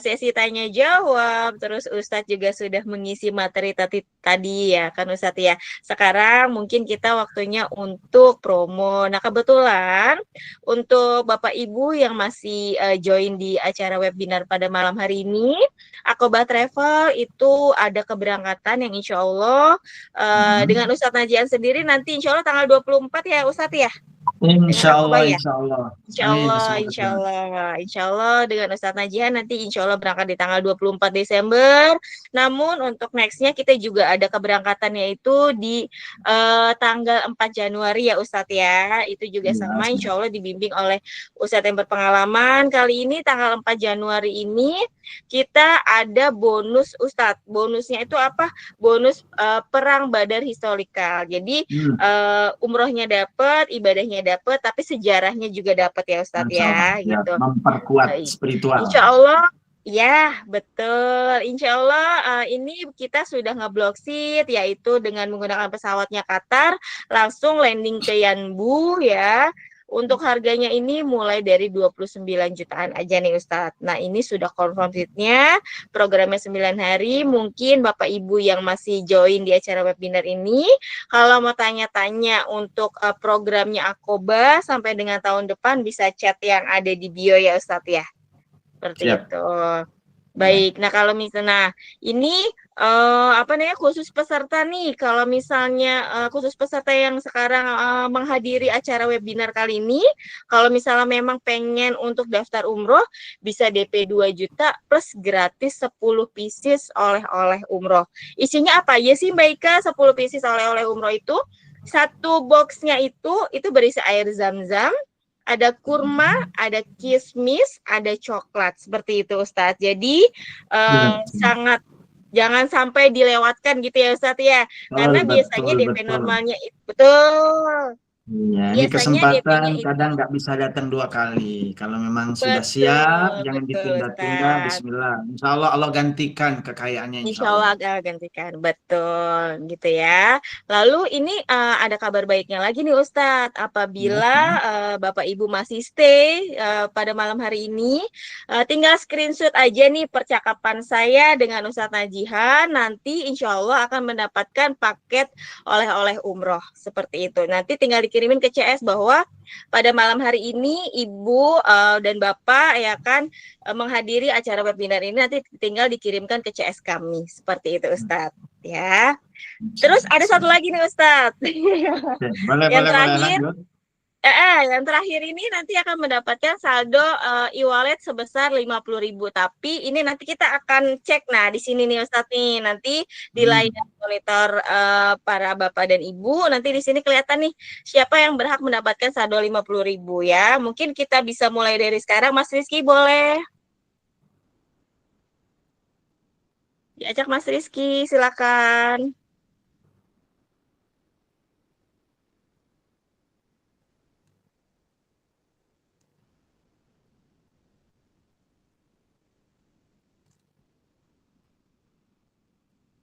sesi tanya jawab, terus Ustadz juga sudah mengisi materi tadi ya kan Ustadz ya. Sekarang mungkin kita waktunya untuk promo. Nah, kebetulan untuk Bapak Ibu yang masih join di acara webinar pada malam hari ini, Akoba Travel itu ada keberangkatan yang insya Allah dengan Ustadz Najian sendiri nanti insya Allah tanggal 24 ya Ustadz ya? Insya Allah, ya? insya Allah. Insya Amin. Allah, Semoga insya Allah, insya Allah dengan Ustadz Najihan nanti insya Allah berangkat di tanggal 24 Desember. Namun untuk nextnya kita juga ada keberangkatan yaitu di tanggal 4 Januari ya Ustadz ya. Itu juga sama insya Allah dibimbing oleh Ustadz yang berpengalaman. Kali ini tanggal 4 Januari ini kita ada bonus Ustadz. Bonusnya itu apa? Bonus perang Badar historikal. Jadi umrohnya dapat, ibadahnya dapat, tapi sejarahnya juga dapat ya Ustadz ya, gitu. Memperkuat spiritual. Insya Allah, ya betul. Insya Allah ini kita sudah ngeblok seat, yaitu dengan menggunakan pesawatnya Qatar, langsung landing ke Yanbu ya. Untuk harganya ini mulai dari 29 jutaan aja nih Ustadz. Nah ini sudah confirm seatnya, programnya 9 hari. Mungkin Bapak Ibu yang masih join di acara webinar ini, kalau mau tanya-tanya untuk programnya Akoba sampai dengan tahun depan bisa chat yang ada di bio ya Ustadz ya. Seperti itu. Baik, nah kalau misalnya ini khusus peserta nih, kalau misalnya khusus peserta yang sekarang menghadiri acara webinar kali ini, kalau misalnya memang pengen untuk daftar umroh, bisa DP 2 juta plus gratis 10 pieces oleh-oleh umroh. Isinya apa aja sih Mbak Ika 10 pieces oleh-oleh umroh itu? Satu boxnya itu berisi air zam-zam, ada kurma, ada kismis, ada coklat, seperti itu Ustadz. Jadi sangat jangan sampai dilewatkan gitu ya Ustadz ya, karena biasanya DP normalnya itu betul. Iya, ini Biasanya kesempatan DP-nya itu kadang nggak bisa datang 2 kali. Kalau memang sudah betul, siap, jangan betul ditunda-tunda. Ustaz. Bismillah. Insya Allah Allah gantikan kekayaannya insya Insya Allah Allah. agak gantikan, betul gitu ya. Lalu ini ada kabar baiknya lagi nih Ustadz, Ya, apabila ya. Bapak Ibu masih stay pada malam hari ini, tinggal screenshot aja nih percakapan saya dengan Ustadz Najihan, nanti insya Allah akan mendapatkan paket oleh-oleh umroh seperti itu. Nanti tinggal dikirimin ke CS bahwa pada malam hari ini Ibu dan Bapak ya kan menghadiri acara webinar ini, nanti tinggal dikirimkan ke CS kami seperti itu Ustadz ya. Insya Terus Allah. ada satu Siap. lagi nih Ustadz. Oke, boleh, yang boleh, boleh terakhir lanjut. yang terakhir ini nanti akan mendapatkan saldo e-wallet sebesar 50.000. Tapi ini nanti kita akan cek. Nah, di sini nih Ustadz nih, nanti di Hmm. layar monitor para Bapak dan Ibu, nanti di sini kelihatan nih siapa yang berhak mendapatkan saldo 50.000 ya. Mungkin kita bisa mulai dari sekarang. Mas Rizky boleh diajak Mas Rizky, silakan.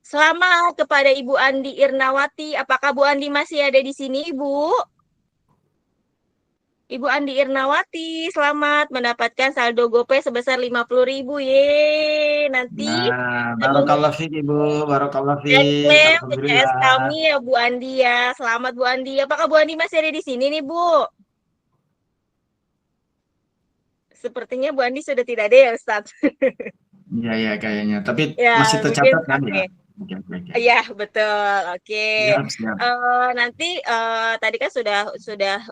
Selamat kepada Ibu Andi Irnawati. Apakah Bu Andi masih ada di sini, Ibu? Ibu Andi Irnawati, selamat mendapatkan saldo GoPay sebesar 50.000. Ye, nanti Nah, menunggu barakallah fiik Ibu, barakallah dan fiik. klaim ke CS Alhamdulillah. kami ya Bu Andi ya. Selamat Bu Andi. Apakah Bu Andi masih ada di sini nih, Bu? Sepertinya Bu Andi sudah tidak ada ya, Ustaz. Iya, ya kayaknya. Tapi Ya, masih mungkin tercatat kan ya? oke. Oke, oke, oke. Iya, betul. Oke. Siap, siap. Nanti tadi kan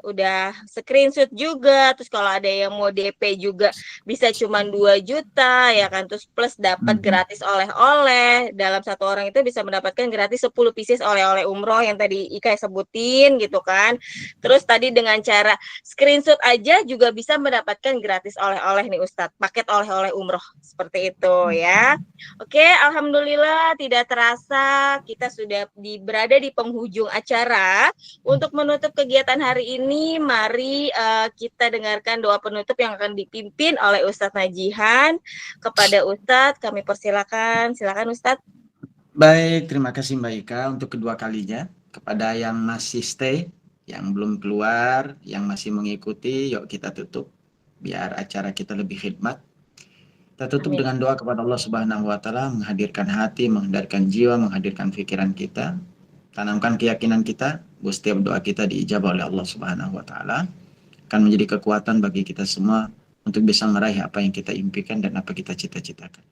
udah screenshot juga. Terus kalau ada yang mau DP juga bisa cuma 2 juta ya kan. Terus plus dapat Mhm. gratis oleh-oleh. Dalam satu orang itu bisa mendapatkan gratis 10 pieces oleh-oleh umroh yang tadi Ika sebutin gitu kan. Terus tadi dengan cara screenshot aja juga bisa mendapatkan gratis oleh-oleh nih Ustadz. Paket oleh-oleh umroh seperti itu ya. Oke, alhamdulillah tidak terasa kita sudah berada di penghujung acara. Untuk menutup kegiatan hari ini, mari kita dengarkan doa penutup yang akan dipimpin oleh Ustadz Najihan. Kepada Ustadz, kami persilakan. Silakan Ustadz. Baik, terima kasih Mbak Ika untuk kedua kalinya. Kepada yang masih stay, yang belum keluar, yang masih mengikuti, yuk kita tutup biar acara kita lebih khidmat. Kita tutup Amin. dengan doa kepada Allah Subhanahu wa taala, menghadirkan hati, menghadirkan jiwa, menghadirkan pikiran kita. Tanamkan keyakinan kita bahwa setiap doa kita diijabah oleh Allah Subhanahu wa taala, akan menjadi kekuatan bagi kita semua untuk bisa meraih apa yang kita impikan dan apa kita cita-citakan.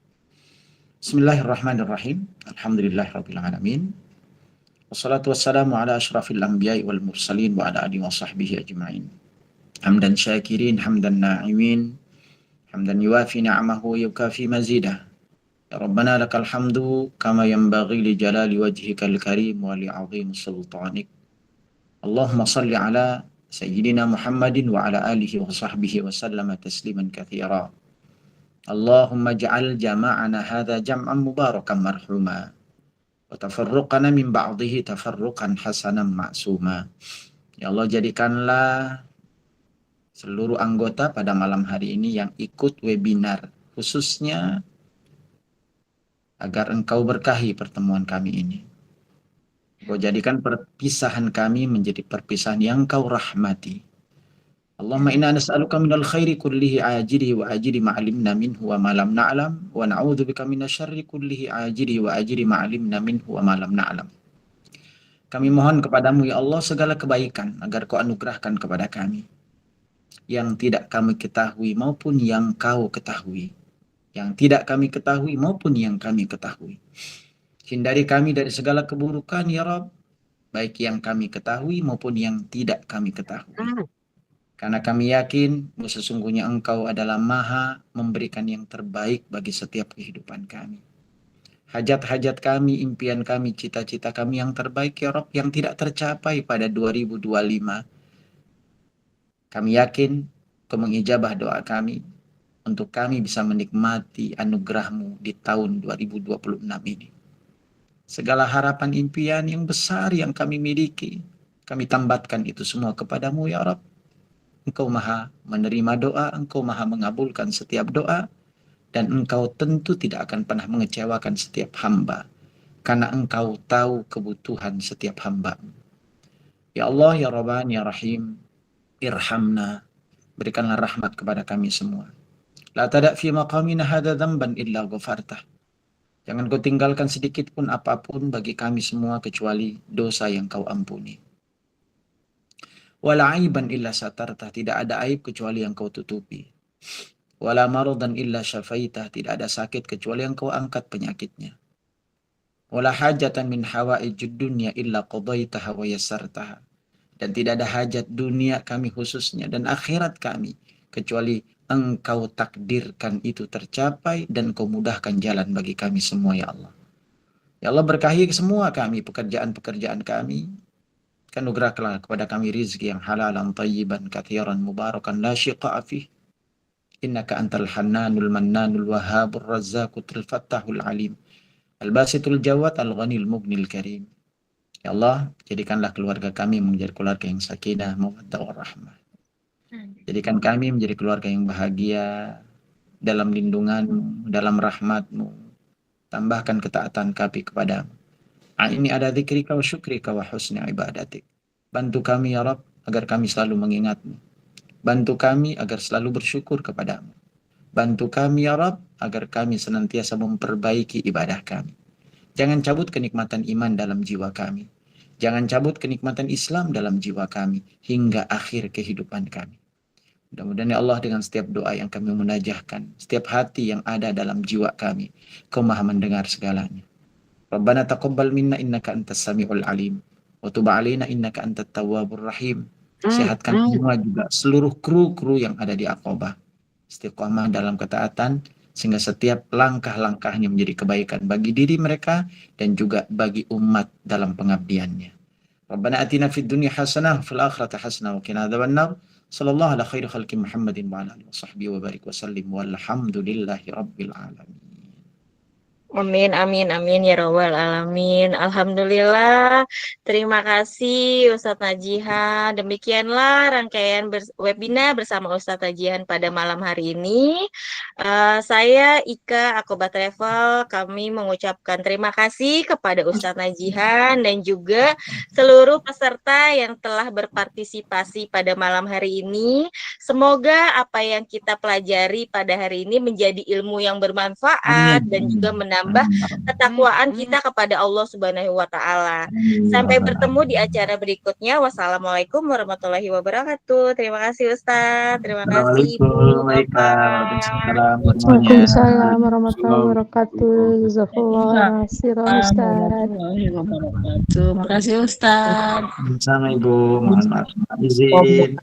Bismillahirrahmanirrahim. Alhamdulillahirabbil alamin. Wassalatu wassalamu ala asyrafil anbiya'i wal mursalin wa ala alihi wa sahbihi ajma'in. Hamdan syakirin, hamdan na'imin, hamdan yuwafi ni'amahu yukafi mazidah. Ya Rabbana lakal hamdu kama yanbaghi li jalali wajhikal karim wa li 'azimi sultanik. Allahumma salli ala sayyidina Muhammadin wa ala alihi wa sahbihi wa sallama tasliman katsira. Allahumma ja'al jama'ana hadza jam'an mubarakan marhuma wa tafarruqana min ba'dihi tafarruqan hasanan ma'suma. Ya Allah, jadikanlah seluruh anggota pada malam hari ini yang ikut webinar khususnya agar Engkau berkahi pertemuan kami ini. Engkau jadikan perpisahan kami menjadi perpisahan yang Engkau rahmati. Allahumma inna nas'aluka minal khairi kullihi ajilihi wa ajili ma'alimna minhu wa ma lam na'lam wa na'udzubika minasyarri kullihi ajilihi wa ajili ma'alimna minhu wa ma lam na'lam. Kami mohon kepadamu ya Allah segala kebaikan agar Kau anugerahkan kepada kami yang tidak kami ketahui maupun yang Kau ketahui, yang tidak kami ketahui maupun yang kami ketahui. Hindari kami dari segala keburukan ya Rabb, baik yang kami ketahui maupun yang tidak kami ketahui. Karena kami yakin bahwa sesungguhnya Engkau adalah Maha memberikan yang terbaik bagi setiap kehidupan kami. Hajat-hajat kami, impian kami, cita-cita kami yang terbaik ya Rabb, yang tidak tercapai pada 2025. Kami yakin Kau mengijabah doa kami untuk kami bisa menikmati anugerah-Mu di tahun 2026 ini. Segala harapan impian yang besar yang kami miliki, Kami tambatkan itu semua kepadamu ya Rabb. Engkau maha menerima doa, engkau maha mengabulkan setiap doa, dan engkau tentu tidak akan pernah mengecewakan setiap hamba, karena engkau tahu kebutuhan setiap hamba. Ya Allah, ya Rabban, ya Rahim, irhamna, berikanlah rahmat kepada kami semua. La tada' fi maqamina hadha dzamban illa ghafartah. Jangan kau tinggalkan sedikit pun apapun bagi kami semua kecuali dosa yang kau ampuni. Wala aiban illa satartah, tidak ada aib kecuali yang kau tutupi. Wala maradan illa syafaitah, tidak ada sakit kecuali yang kau angkat penyakitnya. Wala hajatan min hawaijud dunya illa qadaitaha wa yassartaha. Dan tidak ada hajat dunia kami khususnya dan akhirat kami kecuali engkau takdirkan itu tercapai dan kau mudahkan jalan bagi kami semua ya Allah. Ya Allah, berkahi semua kami, pekerjaan-pekerjaan kami. Anugerahkanlah kepada kami rizki yang halalan tayyiban kathiran mubarakan la syiqa'a fih. Innaka antal hannanul mannanul wahabur razzaqul fattahul alim. Al-basitul jawad al-ghanil mughnil karim. Ya Allah, jadikanlah keluarga kami menjadi keluarga yang sakinah, mawaddah warahmah. Jadikan kami menjadi keluarga yang bahagia dalam lindungan-Mu, dalam rahmat-Mu. Tambahkan ketaatan kami kepadamu. Ini ada zikrika wa syukrika wa husni ibadatik. Bantu kami ya Rabb agar kami selalu mengingat-Mu. Bantu kami agar selalu bersyukur kepadamu. Bantu kami ya Rabb agar kami senantiasa memperbaiki ibadah kami. Jangan cabut kenikmatan iman dalam jiwa kami. Jangan cabut kenikmatan Islam dalam jiwa kami hingga akhir kehidupan kami. Mudah-mudahan ya Allah dengan setiap doa yang kami munajahkan, setiap hati yang ada dalam jiwa kami, Kau maha mendengar segalanya. Rabbana taqabbal minna innaka antas sami'ul alim. Wa tub alaina innaka antat tawwabur rahim. Sehatkan semua juga seluruh kru-kru yang ada di Aqobah. Istiqomah dalam ketaatan, sehingga setiap langkah-langkahnya menjadi kebaikan bagi diri mereka dan juga bagi umat dalam pengabdiannya. Rabbana atina fid dunya hasanah fil akhirati hasanah wa qina adzabannar. Sallallahu ala khairi khalqi Muhammadin wa ala alihi wa sahbihi wa barik wa sallim walhamdulillahi rabbil alamin. Amin, amin, amin ya Rabbal Alamin. Alhamdulillah. Terima kasih Ustadz Najihan. Demikianlah rangkaian webinar bersama Ustadz Najihan pada malam hari ini. Saya Ika Aqobah Travel. Kami mengucapkan terima kasih kepada Ustadz Najihan dan juga seluruh peserta yang telah berpartisipasi pada malam hari ini. Semoga apa yang kita pelajari pada hari ini menjadi ilmu yang bermanfaat dan juga menambah ketakwaan kita kepada Allah Subhanahu wa taala. Sampai bertemu di acara berikutnya. Wassalamualaikum warahmatullahi wabarakatuh. Terima kasih Ustaz. Terima kasih Ibu. Waalaikumsalam warahmatullahi wabarakatuh. Jazakallah khairan Ustaz. Terima kasih Ustaz. Sama Ibu, mohon maaf. Izin.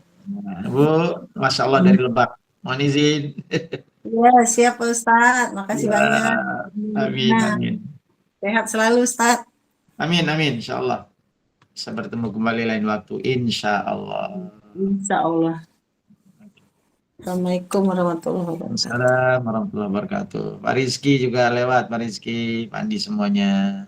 Bu, Masya Allah dari Lebak. Mohon izin. Ya, siap Ustaz. Makasih banyak. Amin, amin. Sehat selalu Ustaz. Amin, amin. Insya Allah. Bisa bertemu kembali lain waktu. Insya Allah. Insya Allah. Assalamualaikum warahmatullahi wabarakatuh. Assalamualaikum warahmatullahi wabarakatuh. Pak Rizky juga lewat, Pak Rizky, Pak Andi semuanya.